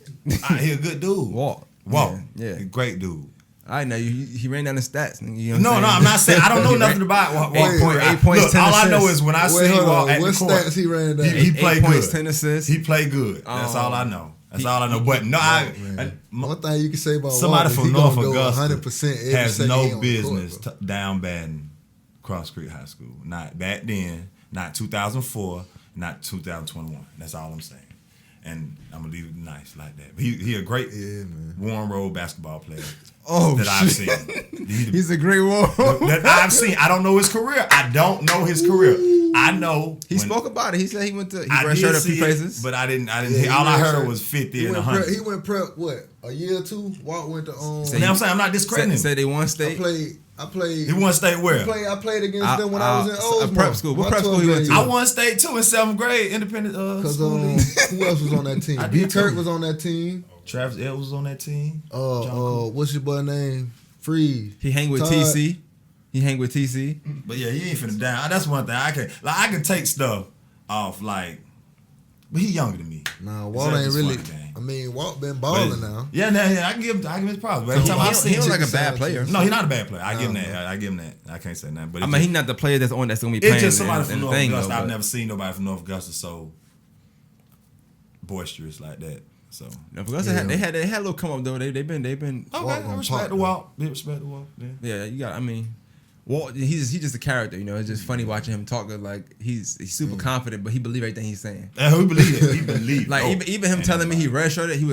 He a good dude. Walt. Walt. Yeah. Great dude. I know he ran down the stats. You know No, I'm not saying I don't know nothing about Walt. Eight points, Look, 10 all I know assists. is when I Wait, see hold Walt on. at What the court, stats he ran down? he played 8 points, good. 10 assists. He played good. That's all I know. That's all I know. But no, One thing you can say about somebody Walt is from he North gonna go Augusta 100% every has second he no on the court, business bro. down batting Cross Creek High School. Not back then, not 2004, not 2021. That's all I'm saying. And I'm gonna leave it nice like that. But he a great Warren Road basketball player that I've seen. He's a great one. that I've seen. I don't know his career. I don't know his career. I know He when- spoke about it. He said he went to I red did shirt a see few it, places. but I didn't. Yeah, All I he heard went- was 50 He and went 100. prep, he went prep what, a year or two? Walt went to Say- You know what I'm saying? I'm not discrediting him. Said they won I state. played. He won state where? I played against them when I was in a Oldsmar. prep school. What My prep school 12th he went grade to? year. I won state too in 7th grade, independent Cause school league. who else was on that team? I B. did Kirk too. was on that team. Travis Edwards was on that team. John Cook. What's your boy name? Freeze. He hang with Todd. TC. He hang with TC. But yeah, he ain't finna down. That's one thing I can take stuff off like, but he younger than me. Nah, It's Walt just ain't funny really. game. I mean, Walt been But balling now. Yeah, I can give him his props. But every time I He see don't like a Jiggy bad Sound player. too. no, he's not a bad player. I give him No. that. I give him that. I can't say nothing. But I it's mean, just- he's not the player that's gonna be playing. it's just somebody in from the North thing, Augusta. though, I've but never seen nobody from North Augusta so boisterous like that. So North Augusta Yeah. they had a little come up though. They've been. okay, Walt I gonna respect pop the Walt. Yeah, respect the Walt. Yeah. Yeah, you got. I mean, Walt. He's just a character. It's just funny watching him talk. Like he's super confident, but he believe everything he's saying. And we believe it. He believe. Like it. even him Ain't telling me he nobody. redshirted, he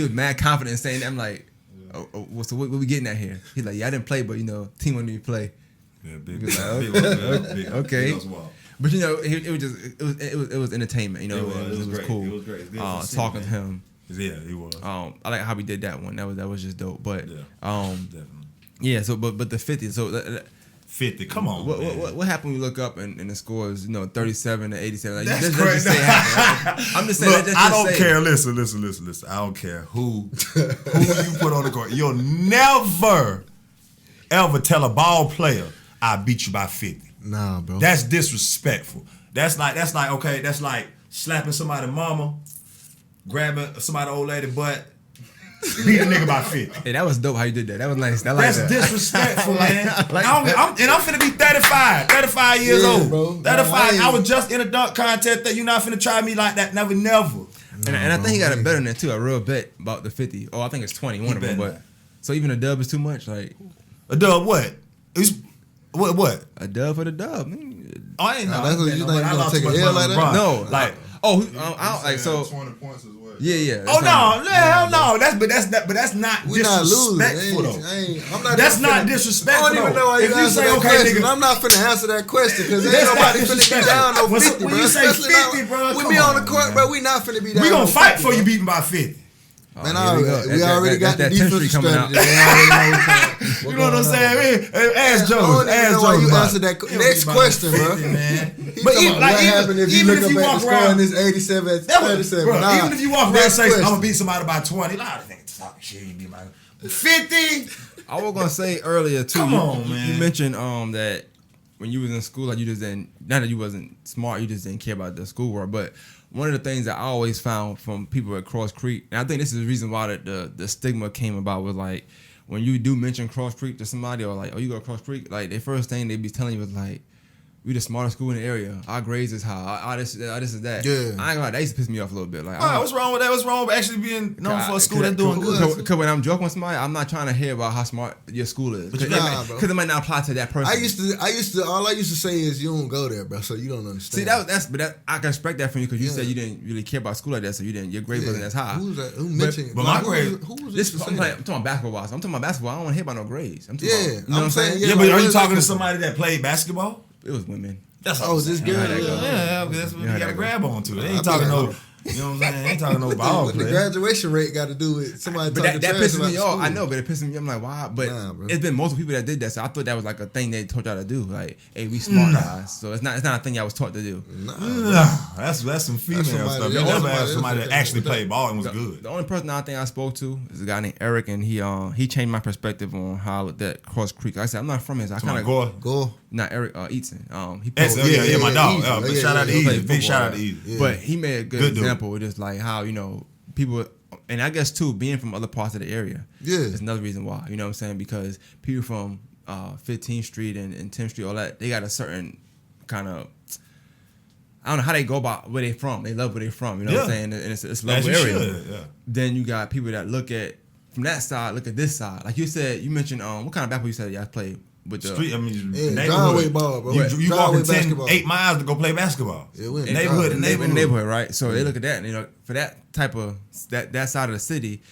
was mad confident in saying that. I'm like, so what we getting at here? He's like, yeah, I didn't play, but team wanted me to play. Yeah, big, He was like, big, okay. big Walt. But it was entertainment. It was great. cool. It was great. It's good to see, Talking to man. him. Yeah, he was. I like how we did that one. That was just dope. But Yeah. yeah. Definitely. So but the 50. So 50. Come on. man. what happened when you look up and the score is 37 to 87? Like, That's just crazy. say it happened. I'm just saying. Look, just I don't say it. care. Listen. I don't care who you put on the court. You'll never ever tell a ball player I beat you by 50. Nah, bro. That's disrespectful. That's like slapping somebody's mama, grabbing somebody's old lady butt, beat a nigga by 50. Hey, that was dope how you did that. That was nice. I like That's that. disrespectful, man. like I'm finna be 35 years Yeah, old. bro. 35. Nah, I was just in a dunk contest that you're not finna try me like that. Never. And I think he got a bet on that too. A real bet about the 50. Oh, I think it's 20. One of them. bet But so even a dub is too much. Like A dub what? What? a dub for the dub. I ain't know. Nah, that's what you think you I gonna lost take too a much L money like on that? LeBron. No, like. Oh, I don't like so. 20 points is what? Yeah. Oh no, hell no! That's not We not losing. disrespectful though. I'm not. That's not finna- disrespectful. I don't even know why If you you answer say that okay, question. nigga, I'm not finna answer that question because ain't That's not nobody finna be disrespectful. down no When 50, when bro. you say Especially 50, not- bro, with come me on on, the court, man. bro. We not finna be down. we gonna no fight 50, for you bro. beating by 50. Man, here we go. we already got the that 10th Street defensive coming out. strategy. They already know You know what I'm saying? Ask Joe. I don't even know why you answered that. You Next don't question, beat by bro. 50, man. But But even, even what happened if you even look if you up at the walk score around, and it's 87 at that was, 37? bro, Nah, even if you walk around and next say I'm question. gonna beat somebody by 20, nah, I think it's talking shit. You beat my 50. I was gonna say earlier too. Come you, on, you- man. You mentioned that when you was in school, like you just didn't. Not that you wasn't smart, you just didn't care about the schoolwork. But one of the things that I always found from people at Cross Creek, and I think this is the reason why the stigma came about, was like when you do mention Cross Creek to somebody, or like, oh, you go to Cross Creek, like the first thing they be telling you was like, we the smartest school in the area. Our grades is high. This is that. Yeah. I ain't gonna lie, that used to piss me off a little bit. Like, Wow, what's wrong with that? What's wrong with actually being known for a school that's doing good? Because when I'm joking with somebody, I'm not trying to hear about how smart your school is. But you nah, bro. Because it might not apply to that person. I used to. All I used to say is you don't go there, bro. So you don't understand. See, I can respect that from you because you said you didn't really care about school like that, so your grade wasn't as high. Who's that? Who mentioned? but my who grade- was This, this? I'm talking about basketball. I'm talking about basketball. I don't want to hear about no grades. I'm talking Yeah, about, you know what I'm saying? Yeah, but like, are you where's talking that to from? somebody that played basketball? It was women. That's Oh, this girl. Yeah, that's what Yeah, you got that to go. grab on to. They I ain't talking be no, like, you know what I'm saying? They ain't talking no ball What the play. graduation rate got to do with somebody But talking that trash pisses about me the off. school? I know, but it pisses me. I'm like, why? But Nah, bro. it's been multiple people that did that, so I thought that was like a thing they told y'all to do. Like, hey, we smart guys, so it's not a thing y'all was taught to do. Nah, that's some female somebody stuff. else. You never Somebody asked else somebody that that- actually played ball and was The good. only person I think I spoke to is a guy named Eric, and he changed my perspective on how I looked at Cross Creek. Like I said, I'm not from here, so I Come on, kind go. of Go. not Eric Eatson. He That's, played- yeah, my dog. Easy. But Yeah, shout out to yeah, Easy. yeah. Big shout out to Easy. Yeah. But he made a good Good dude. example with just like how, people, and I guess too, being from other parts of the area. Yeah. Is another reason why. You know what I'm saying? Because people from 15th Street and 10th Street, all that, they got a certain kind of, I don't know how they go about where they from. They love where they from. You know what I'm Yeah. saying? And it's a As lovely you area. should. Yeah. Then you got people that look at, from that side, look at this side. Like you said, you mentioned, what kind of basketball you said y'all played? With the Street, I mean, Yeah, neighborhood. driveway ball, bro. You Driveway walking basketball. 8 miles to go play basketball. Yeah, we in Neighborhood to in neighborhood. the neighborhood, right? So they look at that, and for that type of that side of the city,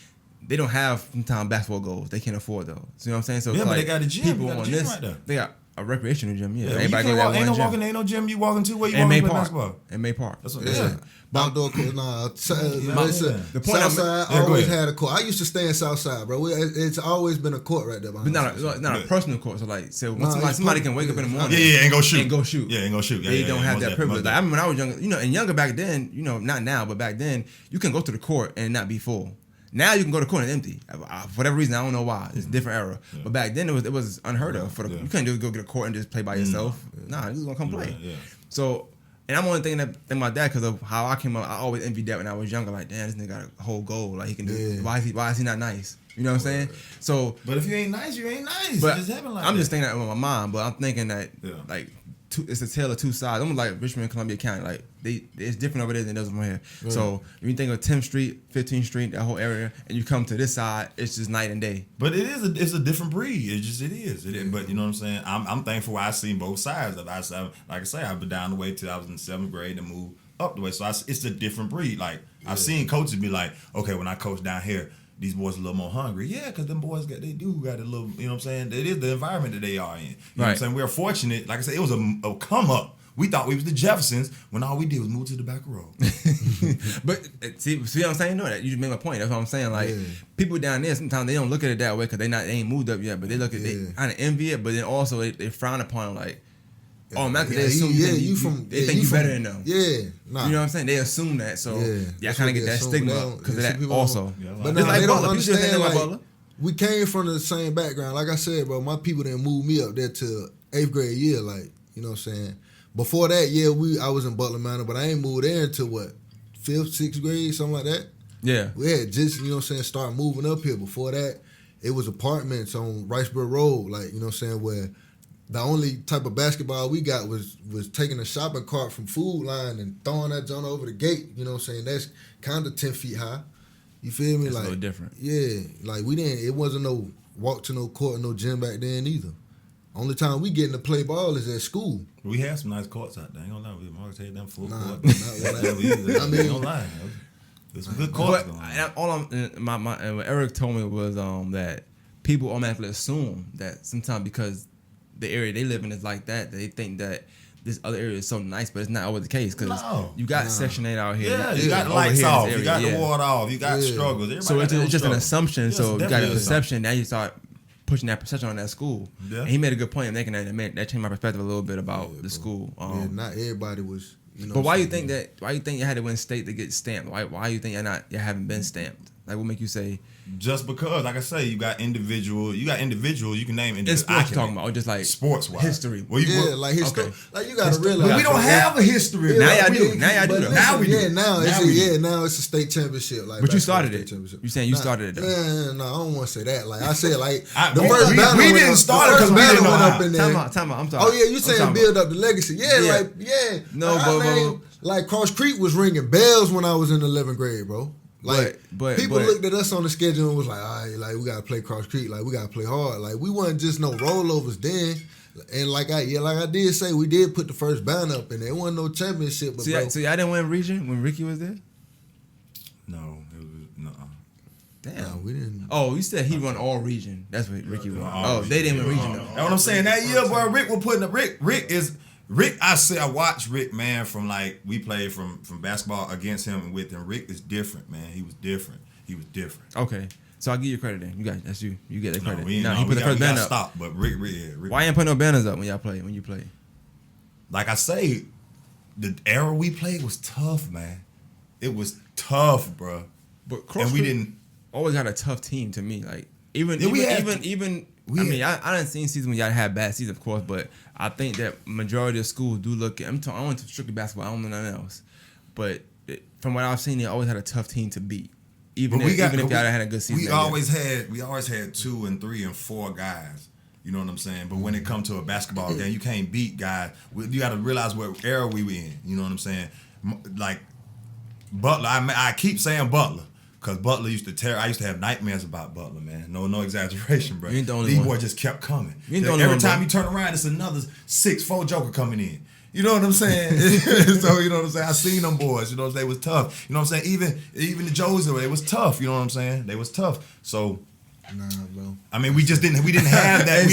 they don't have sometimes basketball goals. They can't afford those. So you know what I'm saying? So Yeah, it's but they like got a gym. People They got a on gym this, right there. they got a recreational gym. Yeah, Yeah, you everybody can't go walk, to ain't that no one walking, gym. ain't no gym you walking to where you In walking May to play Park. basketball. In May Park. That's what. Yeah. Yeah. Outdoor court, listen, the point I'm- Southside Yeah, go always ahead. had a court. I used to stay in Southside, bro. It's always been a court right there behind But us. it's not a Yeah. personal court. So like, so when Nah, somebody, it's somebody public. can wake up in the morning, Yeah, and go shoot. and go shoot. Yeah, and go shoot. Yeah, They yeah, don't yeah, have most that def- privilege. most Like, I def- remember when I was younger, and younger back then, not now, but back then, you can go to the court and not be full. Now you can go to court and empty. For whatever reason, I don't know why. It's a different era. But back then, it was unheard of. Yeah. You couldn't just go get a court and just play by yourself. Nah, you was gonna come play. Yeah. So, and I'm only thinking about that because of how I came up. I always envied that when I was younger. Like, damn, this nigga got a whole goal. Like, he can do. Yeah. Why is he not nice? You know what I'm saying? So, But if you ain't nice, you ain't nice. but It just happen like I'm that. just thinking that with my mind. But I'm thinking that Yeah. like it's a tale of two sides. Almost like Richmond and Columbia County. Like it's different over there than it is over here. Right. So when you think of 10th Street, 15th Street, that whole area, and you come to this side, it's just night and day. But it's a different breed. It is. But you know what I'm saying? I'm thankful I've seen both sides of it. Like I say, I've been down the way till I was in 7th grade and moved up the way. So it's a different breed. Like I've seen coaches be like, okay, when I coach down here, these boys a little more hungry. Yeah, because them boys got a little, you know what I'm saying? It is the environment that they are in. You know what I'm Right. saying? We're fortunate. Like I said, it was a come up. We thought we was the Jeffersons when all we did was move to the back row. But see what I'm saying? No, that you just made my point. That's what I'm saying. Like Yeah. people down there, sometimes they don't look at it that way because they ain't moved up yet. But they look at they Yeah. kind of envy it, but then also they frown upon it, like, oh man, Yeah, they assume they think you from- better than them. Yeah, nah. You know what I'm saying? They assume that, so Yeah. y'all That's kind what of get they that assume. stigma They don't- because of some that people also. don't- Yeah, But Just nah, like they don't Butler. People just think understand. like Like, Butler. we came from the same background. Like I said, bro, my people didn't move me up there till 8th grade year. Like, you know what I'm saying? Before that, yeah, I was in Butler Manor, but I ain't moved there until what, 5th, 6th grade, something like that. Yeah. We had just, you know what I'm saying, start moving up here. Before that, it was apartments on Riceboro Road, like, you know what I'm saying, where the only type of basketball we got was taking a shopping cart from Food Line and throwing that joint over the gate. You know what I'm saying? That's kind of 10 feet high. You feel me? It's like a little different. Yeah, like it wasn't no walk to no court, no gym back then either. Only time we getting to play ball is at school. We had some nice courts out there. Ain't gonna lie, we Marcus had them full Nah, court. not really. I mean, ain't gonna lie. There's some good courts But going on. and all what Eric told me was that people automatically assume that sometimes because the area they live in is like that, they think that this other area is so nice, but it's not always the case because No. you got Section 8 out here. Yeah, you got the over lights here in off, this you area, got the water off, you got Yeah. struggles. Everybody So got it's their own just an struggles. assumption. Yes, So you got a definitely perception. Now you start pushing that perception on that school. Yeah. And he made a good point in making that changed my perspective a little bit about the bro. school. Yeah, not everybody was. You know But what why I'm you saying? think that? Why you think you had to win state to get stamped? Why you think you haven't been stamped? Like, what make you say? Just because, like I say, you got individual, you can name In individuals. sports, you're talking about, or just like sports wise. history. Well, Yeah, like history. Okay. Like you gotta realize. But we don't have a history. Yeah, Now man. y'all we do. didn't- Now y'all do, but though. listen, Now we do. Yeah, now Now we do. now it's a state championship. Like But you basketball started state it. championship. You saying you started it, though. No, I don't want to say that. Like I said, like we banner didn't went up- start it the 'cause first we banner didn't know went how. up in there. Time out. I'm sorry. Oh yeah, you I'm saying talking build up the legacy? Yeah, Yeah. like yeah. No, like, but- like Cross Creek was ringing bells when I was in 11th grade, bro. Like But- people but- looked at us on the schedule and was like, all right, like we gotta play Cross Creek, like we gotta play hard. Like we wasn't just no rollovers then. And like I did say, we did put the first banner up in there. It wasn't no championship, but So bro, y'all didn't win region when Ricky was there. No, it was no. Damn. no, we didn't. Oh, you said he won all region. That's what Ricky won. all Oh, they didn't win region though. That's what I'm saying. That year, boy, Rick was putting up. Rick. I watched Rick, man, from like we played from basketball against him and with him. Rick is different, man. He was different. Okay, so I'll give you credit then. You got that's you. You get that No, credit. we, Nah, no, he we put the got, first we got banner up. stopped, but Rick. Why you ain't put no banners up when you play? Like I say, the era we played was tough, man. It was tough, bro. But Cross And we Creek didn't. always had a tough team to me. Like even Yeah, we even had- even even. we I had- mean, I didn't see season when y'all had bad seasons, of course, but I think that majority of schools do look at. I went to strictly basketball. I don't know nothing else, but from what I've seen, they always had a tough team to beat. Even if y'all had a good season. We that year. always had 2 and 3 and 4 guys. You know what I'm saying? But when it comes to a basketball game, you can't beat guys. You got to realize what era we were in. You know what I'm saying? Like Butler, I keep saying Butler because Butler used to tear. I used to have nightmares about Butler, man. No exaggeration, bro. You ain't the only These one. boys just kept coming. You ain't the only Every one, time bro. you turn around, it's another 6'4" Joker coming in. You know what I'm saying? So you know what I'm saying? I seen them boys. You know they was tough. You know what I'm saying? Even the Joes, they was tough. You know what I'm saying? They was tough. So Nah, bro. I mean, we didn't have that. We didn't have that.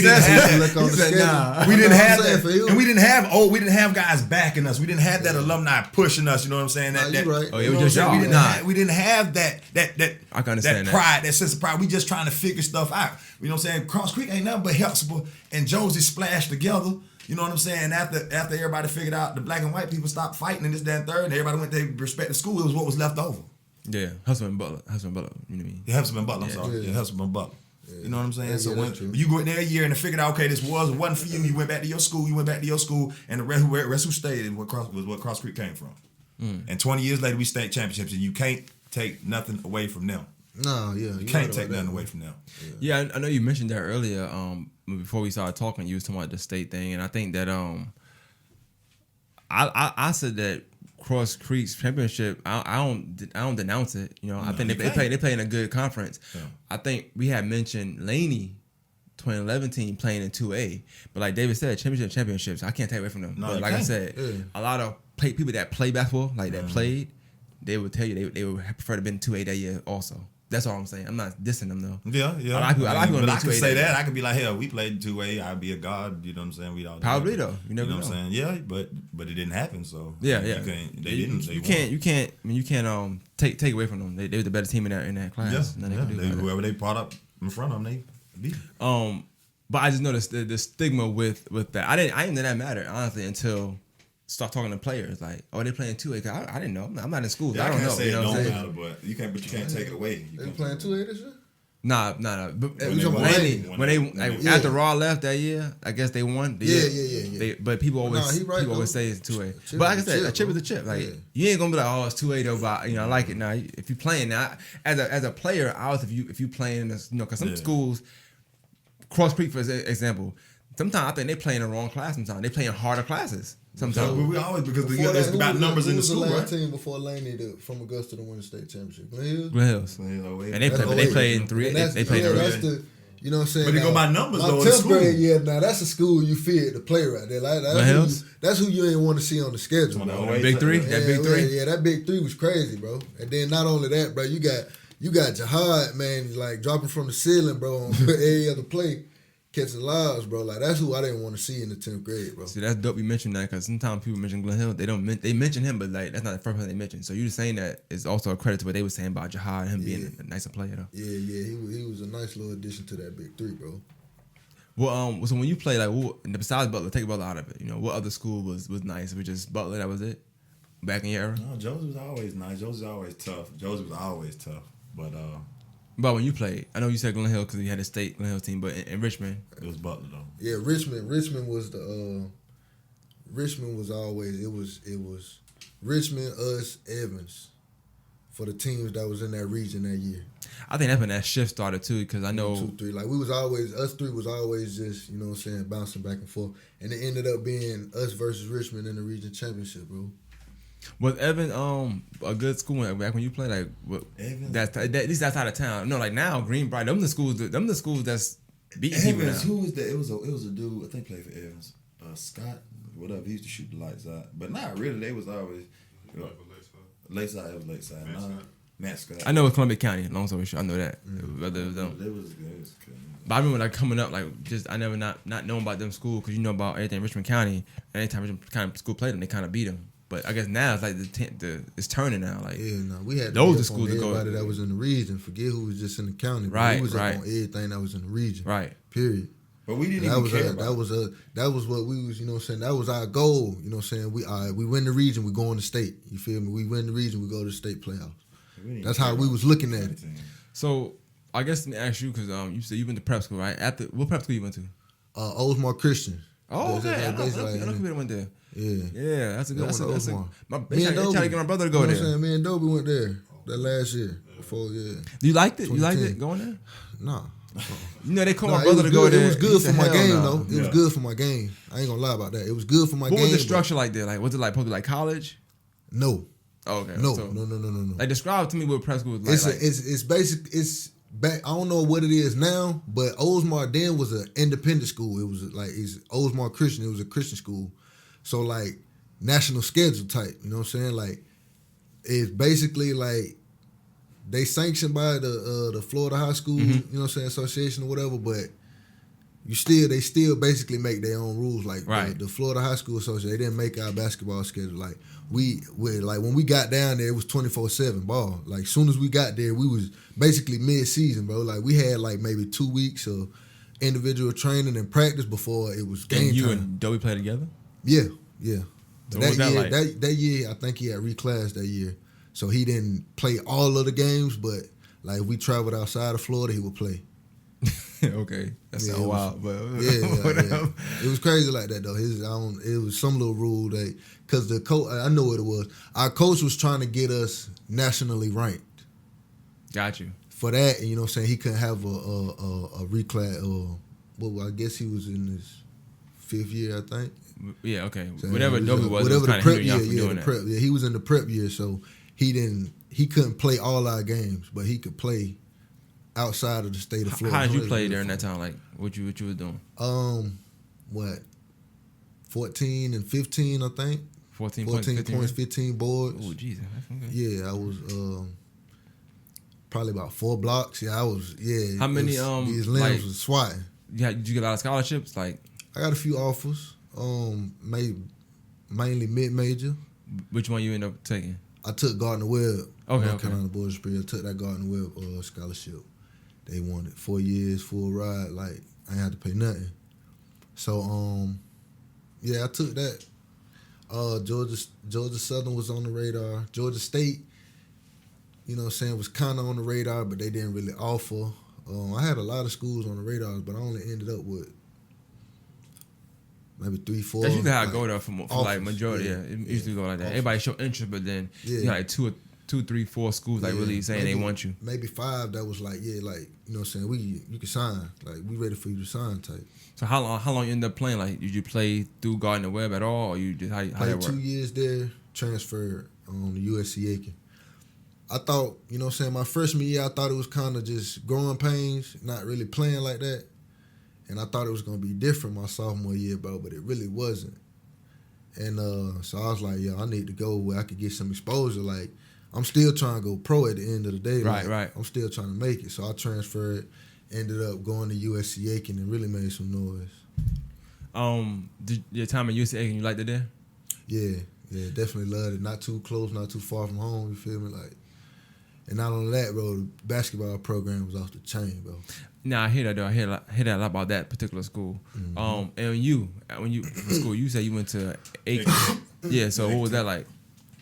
Look on the schedule. We didn't You know have what I'm saying, that, for you. and we didn't have guys backing us. We didn't have that alumni pushing us. You know what I'm saying? Nah, you right. Oh, it you know was just what I'm saying? y'all. We didn't have that I can understand that. pride, that sense of pride. We just trying to figure stuff out. You know what I'm saying? Cross Creek ain't nothing but Hepzibah and Josie splashed together. You know what I'm saying? After everybody figured out the black and white people stopped fighting and this, that, and third, and everybody went to their respective school, it was what was left over. Yeah, Husband Butler. You know what I mean? Yeah, Hepzibah and Butler. I'm Yeah. sorry. Yeah, Hepzibah and Butler. You know what I'm saying? Yeah, So yeah, when that's true. you go in there a year and figured out, okay, this wasn't for you. You went back to your school. And the rest who stayed is what Cross Creek came from. And 20 years later, we state championships, and you can't take nothing away from them. No, yeah, You right can't about take that, nothing man. away from them. Yeah, I know you mentioned that earlier. Before we started talking, you was talking about the state thing, and I think that I said that Cross Creek's championship. I don't denounce it. You know, I think they play in a good conference. Yeah. I think we had mentioned Laney 2011 team playing in 2A, but like David said, championships. I can't take away from them. No, but you like I can't. said, Yeah. a lot of people that play basketball, like that played, they would tell you they would prefer to be in 2A that year also. That's all I'm saying. I'm not dissing them though. Yeah. A lot of people But know I could 2A say that. that. I could be like, hell, we played 2A. I'd be a god. You know what I'm saying? We all Probably though. You never know know. what I'm saying? Yeah, but it didn't happen. So Yeah. You can't. You can't take away from them. They were the better team in that class. Nothing they could do about it. Whoever they brought up in front of them, they beat. But I just noticed the stigma with that. I didn't know that mattered honestly until start talking to players like, oh, they playing 2A. I didn't know. I'm not in school. Yeah, I don't can't know. say You know it what I'm don't saying? matter, but you can't take it away. They playing 2A this year? Nah. But When they won. mainly When when they- they when like, they- after Raw left that year, I guess they won. The Yeah, year. yeah. But people always Nah, he right, people always though. say it's 2A. Chip But like I is a said, a chip, chip bro. is a chip. Like Yeah. you ain't gonna be like, oh, it's 2A though. But I like it now. If you playing now, as a player, I was if you playing in this, because some Yeah. schools, Cross Creek for example, sometimes I think they play in the wrong class. Sometimes they play in harder classes. Sometimes. But we always because Before it's that, about numbers in the who school, was the right? last team before Laney from Augusta to win the state championship? Glen Hills? Glen Hills. And they That's play. They 08. play in 3. And They that's- play in yeah, the that's the, you know what I'm saying? But they go Now, by numbers, my though, in the 10th school. grade year, now that's a school you feared to play right there. Like, Glen Hills? that's who you ain't want to see on the schedule. On the bro. 08 Big three? time. That big three? Yeah, that big three was crazy, bro. And then not only that, bro, you got Jihad, man, like dropping from the ceiling, bro, on every other play, catching lives, bro. Like that's who I didn't want to see in the 10th grade, bro. See, that's dope you mentioned that, because sometimes people mention Glen Hill, they mention him, but like that's not the first person they mention. So you saying that is also a credit to what they were saying about Jihad, him being a nicer player though. Yeah, he was a nice little addition to that big three, bro. Well, so when you play, like, besides Butler, take Butler out of it. What other school was nice? It was just Butler, that was it? Back in your era? No, Josie was always nice. Josie was always tough. But But when you played, I know you said Glen Hill because you had a state Glen Hill team, but in Richmond, it was Butler though. Yeah, Richmond was the Richmond was always it was Richmond, us, Evans for the teams that was in that region that year. I think that's when that shift started too, because I know 2, 3. Like we was always us three was always just, you know what I'm saying, bouncing back and forth. And it ended up being us versus Richmond in the region championship, bro. was Evan a good school back when you played, like what, Evans? at least that's out of town. No, like now Greenbrier, them the schools that's beating people now. Evans, who was that? It was a dude. I think played for Evans. Scott, whatever. He used to shoot the lights out, but not really. They was always Lakeside. It was Lakeside. Matt Scott. I know it's Columbia County. Long story short, I know that. Whether it was them. They was good. It was good. But I remember like coming up, like just I never not knowing about them school, because you know about everything in Richmond County. And anytime Richmond County school played them, they kind of beat them. But I guess now it's like it's turning now. Like Yeah, no, we had to those be are up schools on to go. everybody that was in the region. Forget who was just in the county. bro. Right, we was right. up on everything that was in the region. Right. Period. But we didn't That even was care that about. was what we was, you know what I'm saying? That was our goal, you know what I'm saying? We win the region, we go on the state. You feel me? We win the region, we go to the state playoffs. We didn't That's care how we about was looking at it. anything. So I guess let me ask you, because you said you went to prep school, right? After what prep school you went to? Osmar Christian. Oh, That's- okay. that's I know basically- computer went there. Yeah. Yeah, that's a good. That That's a one my, Me they and try to Dobie. get my brother to You go know what there. I'm saying? Me and Dobie went there that last year. Before, yeah. You liked it? You liked 2010. it going there? Nah. You know they called Nah, my it brother was to go good. there. It was He good said, for my "Hell game, no." though. It was Yeah. good for my game. I ain't gonna lie about that. It was good for my What game. was the but structure like there? Like, was it like supposed to be like college? No. Oh, okay. No. So, No. Like, describe to me what prep school was like. It's basic. It's back. I don't know what it is now, but Osmar then was an independent school. It was like it's Osmar Christian. It was a Christian school, so like national schedule type. You know what I'm saying? Like it's basically like they sanctioned by the Florida High School, you know what I'm saying, Association or whatever, but they still basically make their own rules. Like Right. the Florida High School Association, they didn't make our basketball schedule. Like we like when we got down there, it was 24/7 ball. Like soon as we got there, we was basically mid-season, bro. Like we had like maybe 2 weeks of individual training and practice before it was game And you time. and Dobie played together? Yeah. So But what was that year, like? that year, I think he had reclassed that year, so he didn't play all of the games. But like if we traveled outside of Florida, he would play. Okay. That's Yeah, so it was- wild. But Yeah. whatever. It was crazy like that though. It was some little rule that because the coach, I know what it was. Our coach was trying to get us nationally ranked. Got you. For that, and you know what I'm saying, he couldn't have a reclass. Well, I guess he was in his 5th year, I think. Yeah, okay. So Whatever it was, Dobie was, it whatever was the kind of prep hindering year, y'all from doing the that. prep, yeah, he was in the prep year, so he couldn't play all our games, but he could play outside of the state of Florida. How did you So play it was during that fun. time? Like, what you was doing? What? 14 and 15, I think. 14 14 15 points, 15 boards. Oh, Jesus. Okay. Yeah, I was probably about 4 blocks. Yeah, I was. Yeah. How many, these limbs like- was swatting. Did you get a lot of scholarships? Like, I got a few offers. Mainly mid-major. which one you end up taking? I took Gardner Webb. Okay, North okay. Carolina Boys Spirit. I took that Gardner Webb scholarship. They wanted 4 years, full ride. Like I ain't had to pay nothing. So yeah, I took that. Georgia Southern was on the radar. Georgia State, you know what I'm saying, was kind of on the radar, but they didn't really offer I had a lot of schools on the radars, but I only ended up with maybe 3, 4. That's usually how I like, go though for like offers, majority. Yeah, it usually go like that. Everybody show interest, but then you got like 2, 3, 4 schools like really saying they want you. Maybe 5 that was like, yeah, like, you know what I'm saying, you can sign. Like, we ready for you to sign type. So how long you end up playing? Like, did you play through Gardner Webb at all, or you just how Played that work? 2 years there, transferred to USC Aiken. I thought, you know what I'm saying, my freshman year, I thought it was kind of just growing pains, not really playing like that. And I thought it was going to be different my sophomore year, bro, but it really wasn't. And so I was like, I need to go where I could get some exposure. Like, I'm still trying to go pro at the end of the day. Right, like, right. I'm still trying to make it. So I transferred, ended up going to USC Aiken and really made some noise. Did your time at USC Aiken, you liked it there? Yeah, definitely loved it. Not too close, not too far from home, you feel me? Like, and not only that, bro, the basketball program was off the chain, bro. Nah, I hear that though. I hear that a lot about that particular school. And when you from school, you said you went to Aiken. Yeah. So what was that like?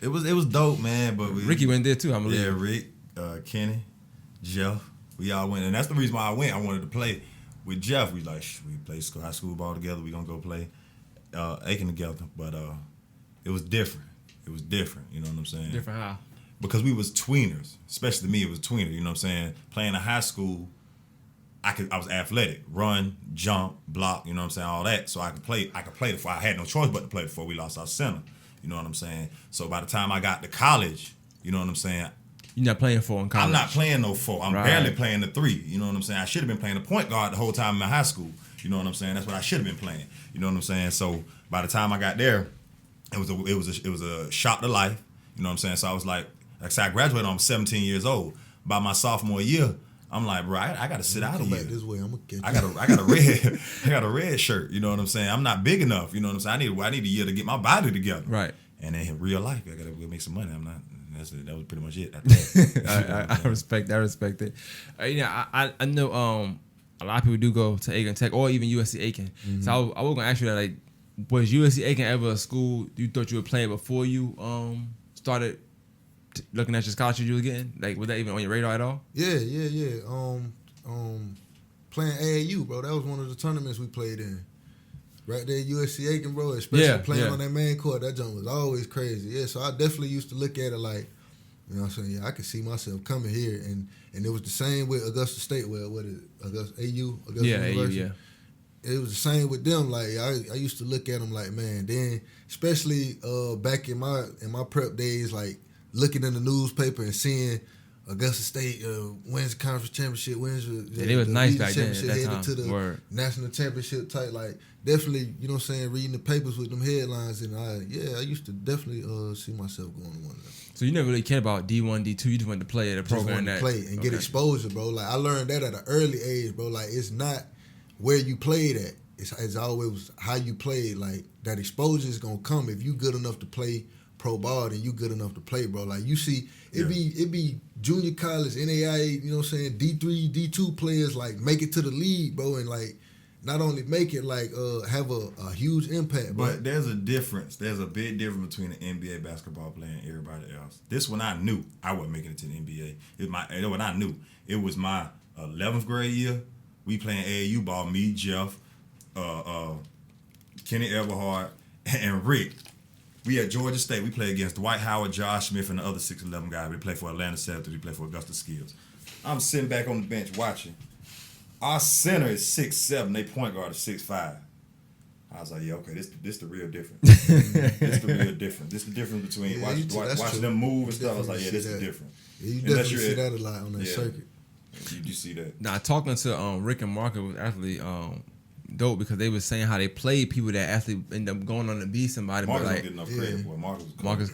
It was dope, man. But Ricky went there too. I believe. Yeah, Rick, Kenny, Jeff. We all went, and that's the reason why I went. I wanted to play with Jeff. We like we play high school ball together. We gonna go play Aiken together. But it was different. It was different. You know what I'm saying? Different how? Because we was tweeners. Especially me, it was tweener. You know what I'm saying? Playing in high school, I was athletic, run, jump, block. You know what I'm saying? All that. So I could play before. I had no choice but to play before we lost our center. You know what I'm saying? So by the time I got to college, you know what I'm saying? You're not playing 4 in college. I'm not playing no 4. I'm Right. barely playing the 3. You know what I'm saying? I should have been playing the point guard the whole time in my high school. You know what I'm saying? That's what I should have been playing. You know what I'm saying? So by the time I got there, it was a shock to life. You know what I'm saying? So I was like I said, I graduated. I'm 17 years old. By my sophomore year, I'm like, bro, I got to sit out of Come here. back this way, I'm gonna get you. I got a red shirt. You know what I'm saying? I'm not big enough. You know what I'm saying? I need a year to get my body together. Right. And then in real life, I gotta go make some money. I'm not. That was pretty much it. After that. I respect it. I know a lot of people do go to Aiken Tech or even USC Aiken. So I was gonna ask you that, like, was USC Aiken ever a school you thought you would play before you started looking at your scholarship you were getting? Like, was that even on your radar at all? Yeah. Playing AAU, bro. That was one of the tournaments we played in. Right there, USC Aiken, bro. Especially playing on that main court, that jump was always crazy. Yeah, so I definitely used to look at it like, you know what I'm saying? Yeah, I could see myself coming here, and it was the same with Augusta State. Well, what is it? Augusta University. AU, yeah. It was the same with them. Like I used to look at them like, man. Then especially back in my prep days, like looking in the newspaper and seeing Augusta State wins the conference championship, wins they was nice back then. At that headed time. to the Word. national championship type. Like definitely, you know what I'm saying, reading the papers with them headlines, and I used to definitely see myself going to one of them. So you never really cared about D1, D2. You just wanted to play at a Just program wanted to play and get exposure, bro. Like I learned that at an early age, bro. Like it's not where you played at. It's always how you played. Like that exposure is gonna come if you good enough to play pro ball, then you good enough to play, bro. Like you see, it be junior college, NAIA, you know what I'm saying, D3, D2 players like make it to the league, bro, and like not only make it, like have a huge impact, bro. But there's a difference. There's a big difference between an NBA basketball player and everybody else. This one I knew I wasn't making it to the NBA. It was what I knew. It was my 11th grade year. We playing AAU ball. Me, Jeff, Kenny Everhart, and Rick. We at Georgia State. We play against Dwight Howard, Josh Smith, and the other 6'11" guys. We play for Atlanta Celtics. We play for Augusta Skills. I'm sitting back on the bench watching. Our center is 6'7". They point guard is 6'5". I was like, yeah, okay, this the real difference. This the real difference. This the difference between watching them move and stuff. I was like, yeah, this is different. Yeah, you definitely see that a lot on that circuit. You see that. Now, talking to Rick and Mark, it was actually dope because they were saying how they played people that actually end up going on to be somebody. Marcus but don't get enough credit, boy. Marcus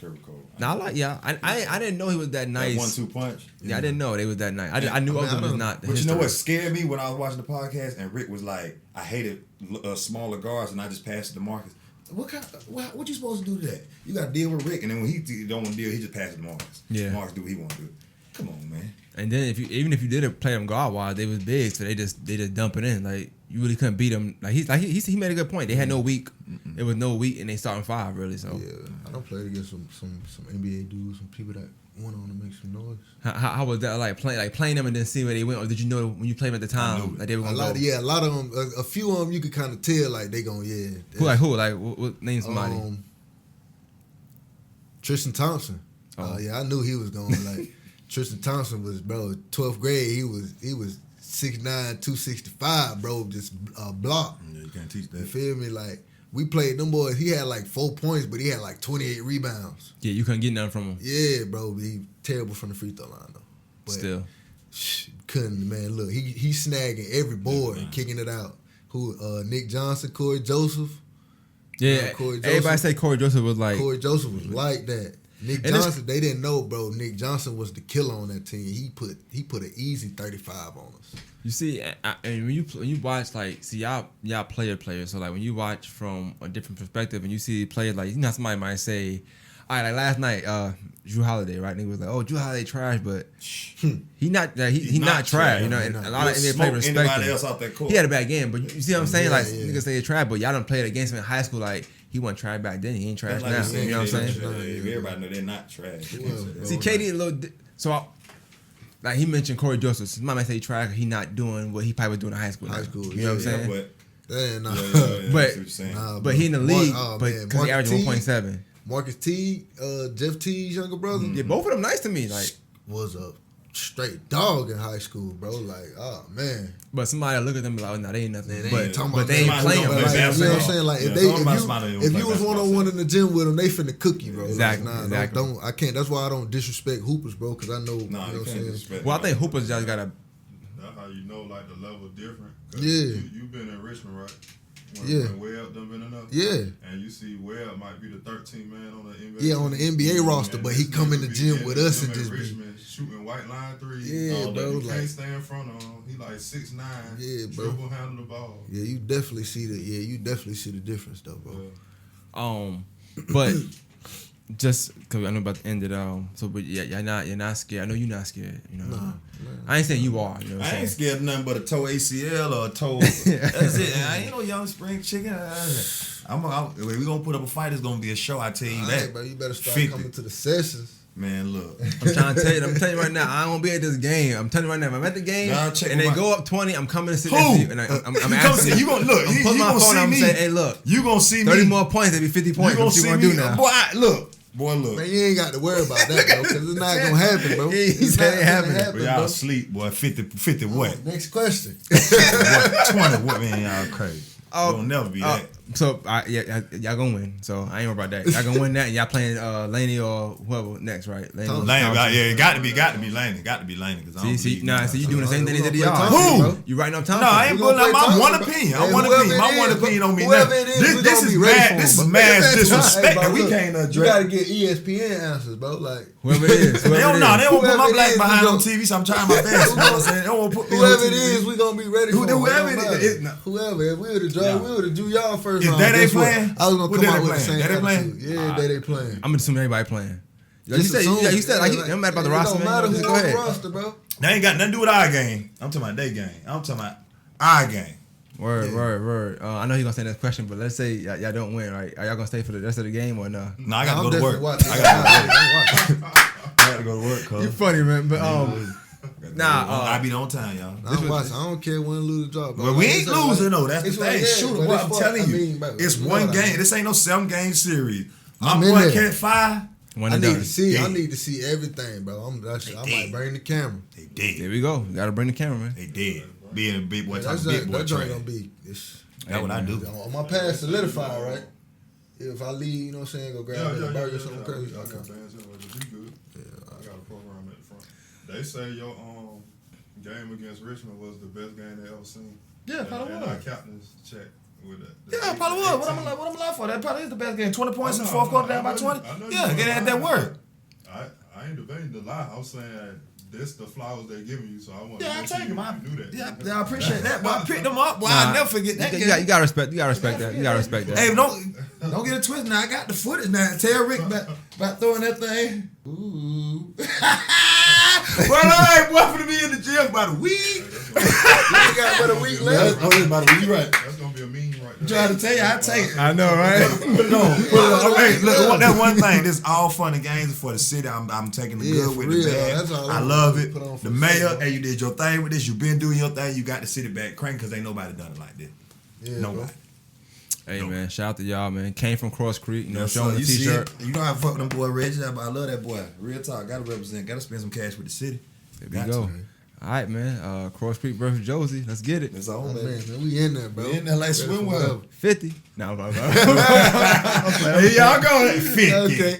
Kirby cold. Now, I didn't know he was that nice. That 1-2 punch. Yeah, I didn't know they was that nice. I knew of him was not. But you know what scared me when I was watching the podcast and Rick was like, I hated smaller guards and I just passed it to Marcus. What you supposed to do to that? You got to deal with Rick, and then when he don't want to deal, he just passes it to Marcus. Yeah, Marcus do what he want to do. Come on, man. And then even if you didn't play them guard wise, they was big, so they just dump it in. Like you really couldn't beat them. Like he made a good point. They had no weak. It was no weak, and they starting 5 really. So yeah, I don't play against some NBA dudes, some people that Went on to make some noise. How was that playing them and then seeing where they went, or did you know when you played them at the time that they were gonna go? A lot of them, a few of them, you could kind of tell like they gonna Who? Like what name somebody? Tristan Thompson. Oh. Yeah, I knew he was going. Like Tristan Thompson was, bro. 12th grade, he was 6'9", 265, bro. Just block. Yeah, you can't teach You that. feel me? Like we played them boys. He had like 4 points, but he had like 28 rebounds. Yeah, you couldn't get nothing from him. Yeah, bro. He terrible from the free throw line though. But Still, couldn't, man. Look, he snagging every board and kicking it out. Nick Johnson, Corey Joseph. yeah. Corey Joseph. Everybody say Corey Joseph was like. Corey Joseph was like that. Nick And Johnson, they didn't know, bro. Nick Johnson was the killer on that team. He put an easy 35 on us. You see, and when you watch, like, see y'all players. So like when you watch from a different perspective and you see players, like, you know, somebody might say, all right, like last night, Drew Holiday, right? And he was like, oh, Drew Holiday trash, but he not not trash. You know, and a lot of NBA players respect anybody him. else out that court. He had a bad game, but you see what I'm saying? Yeah, Like yeah. niggas say he's trash, but y'all done played against him in high school. Like he wasn't trash back then. He ain't trash Like now. said, You know what I'm saying? Everybody know they're not trash. Well, See, KD a little. Like he mentioned Corey Joseph. Somebody might say he trash. He not doing what he probably was doing in high school. High now. school, You know what I'm yeah, saying? But That ain't yeah, not. I see what you're saying. But he in the league, man, because he averaged Marcus 1.7. Marcus T, Jeff T's younger brother, Yeah, both of them nice to me. Like, was a straight dog in high school, bro. Like, oh man. but somebody look at them and be like, oh, no, they ain't nothing. They But, ain't talking but about they ain't that. playing. Somebody Like, don't Like, play you know what I'm basketball. saying? Like, Yeah, if you was one on one in the gym with them, they finna cook you, bro. Exactly, Like, nah, exactly. I can't. That's why I don't disrespect hoopers, bro. Because I know, you know Nah, what you I'm can't saying. disrespect. well, I think Hooper's just got a. That's how you know like the level different. 'Cause Yeah. You been in Richmond, right? Yeah. When Webb done been enough. Yeah. And you see Webb might be the 13th man on the NBA. Yeah, on the NBA roster, but he this come in nigga the be gym in with the us gym and at just be. Richmond shooting white line threes. Yeah, all day. bro, You like- can't stay in front of him. He like 6'9". Yeah, bro. Dribble, handle the ball. Yeah, you definitely see the difference though, bro. But just because I know about to end it. So, but yeah, you're not scared. I know you're not scared. You know, I ain't saying you are. You know what I I'm ain't saying? scared of nothing but a toe ACL or a toe. That's it. I ain't no young spring chicken. We gonna put up a fight. It's gonna be a show. I tell you All that. right, bro, you better start 50. coming to the sessions. Man, look. I'm trying to tell you. I'm telling you right now. I won't be at this game. I'm telling you right now. If I'm at the game Nah, check and they my- go up 20, I'm coming to sit Who? next to you. And I'm You come asking see- you gonna look. I'm You pulling my gonna phone see out and me. say, hey, look, You gonna see 30 me. more points. That'd be 50 You points. gonna What you see gonna me. do now? Boy, look. Man, you ain't got to worry about that, bro, because it's not gonna happen, bro. He It's said not it gonna happened. But y'all bro. sleep, boy. 50 what? Next question. What? 20 what? Man, y'all crazy. Oh, It'll never be that. So y'all gonna win. So I ain't worried about that. Y'all gonna win that. And y'all playing Laney or whoever next, right? Laney. Thompson. Lane, yeah, it got to be Lane. Got to be Lane. Cause I don't See, believe you doing the same thing they did to Who y'all. gonna play Thompson, Who? You writing up Thompson? No, I ain't We gonna putting up play my one Thompson, opinion. bro. I want Whoever opinion. it My one is, opinion don't mean whoever nothing. it is, we This gonna is be ready mad. for This him, is bro. mad Hey, disrespect bro, that we look, can't You address. gotta get ESPN answers, bro. Like Whoever it is. They don't know. They don't put my Whoever it black is, behind we on gonna- TV, so I'm trying my best. You know what I'm saying? They don't wanna put me on whoever it TV. is, we gonna be ready for him. Whoever It it don't is, matter. Whoever. If we would have Yeah. drew y'all first If round. that ain't guess what? playing, I was gonna what come that out with the playing? same That ain't attitude. playing? Yeah, that ain't playing. I'm assuming everybody playing. You Just said assume- you said like yeah, it don't matter about the it roster, don't man. matter Just who go on the ahead. roster, bro. They ain't got nothing to do with our game. I'm talking about their game. I'm talking about our game. Word. I know he's gonna say this question, but let's say y'all don't win, right? Are y'all gonna stay for the rest of the game or no? No, I got to I'm go to definitely work. watching. I got to go to work, You cuz. funny, man, but I be on time, y'all. I'm watching. I don't care when lose the draw, bro. But we Like, ain't it's like- losing though. That's the it's like, thing. yeah, Shoot but it, boy. it's I'm for- telling I you, mean, bro, it's you know one what I game. mean. This ain't no 7-game series. My I'm in boy there. can't fire. one I and need done. to see. Yeah. I need to see everything, bro. I might bring the camera. They There dead. we go. You gotta bring the camera, man. They dead. Being a big boy, That's talking big boy that joint trash. gonna be. It's, That's what I do. on my past solidified, right? If I leave, you know what I'm saying, go grab me a burger or something crazy. I Okay. got fans in there, but you good. I got a program at the front. They say your game against Richmond was the best game they ever seen. Yeah, probably and was. our captain's check with that. Yeah, probably was. What I'm alive for? That probably is the best game. 20 points in the fourth quarter, down by 20. I know you Yeah, know get at that word. I ain't debating the lie. I'm saying this the flowers they giving you, so I want Yeah, I to take them. I you knew that. Yeah, I appreciate that. But I picked them up. Boy, I'll never forget that You game. gotta respect. You gotta respect that. You gotta respect that. Hey, don't get it twisted. Now I got the footage. Now tell Rick about throwing that thing. Ooh. Well, I ain't boy for to be in the gym about a week. You got but a week left. About a week, right? That's gonna be a meme right I'm trying to tell you, I take it. I know, right? Put it on. Hey, look, that's one thing. This all fun and games for the city. I'm taking the good for with real, the bad. that's all I I love wanna it. put on for The the mayor, city. hey, you did your thing with this. You been doing your thing. You got the city back cranking because ain't nobody done it like this. Yeah, Nobody. Hey No. man, shout out to y'all, man. Came from Cross Creek, you know, Yes, showing sir. the You see t-shirt. it. You know I fuck with them boy Reggie. I love that boy. Real talk. Gotta represent. Gotta spend some cash with the city. There Got we go. to. All right, man. Cross Creek versus Josie. Let's get it. That's all, Oh, man. man, we in there, bro. We in there like Ready for swimwear. whatever. 50. No, bro. Here y'all go. 50. Okay.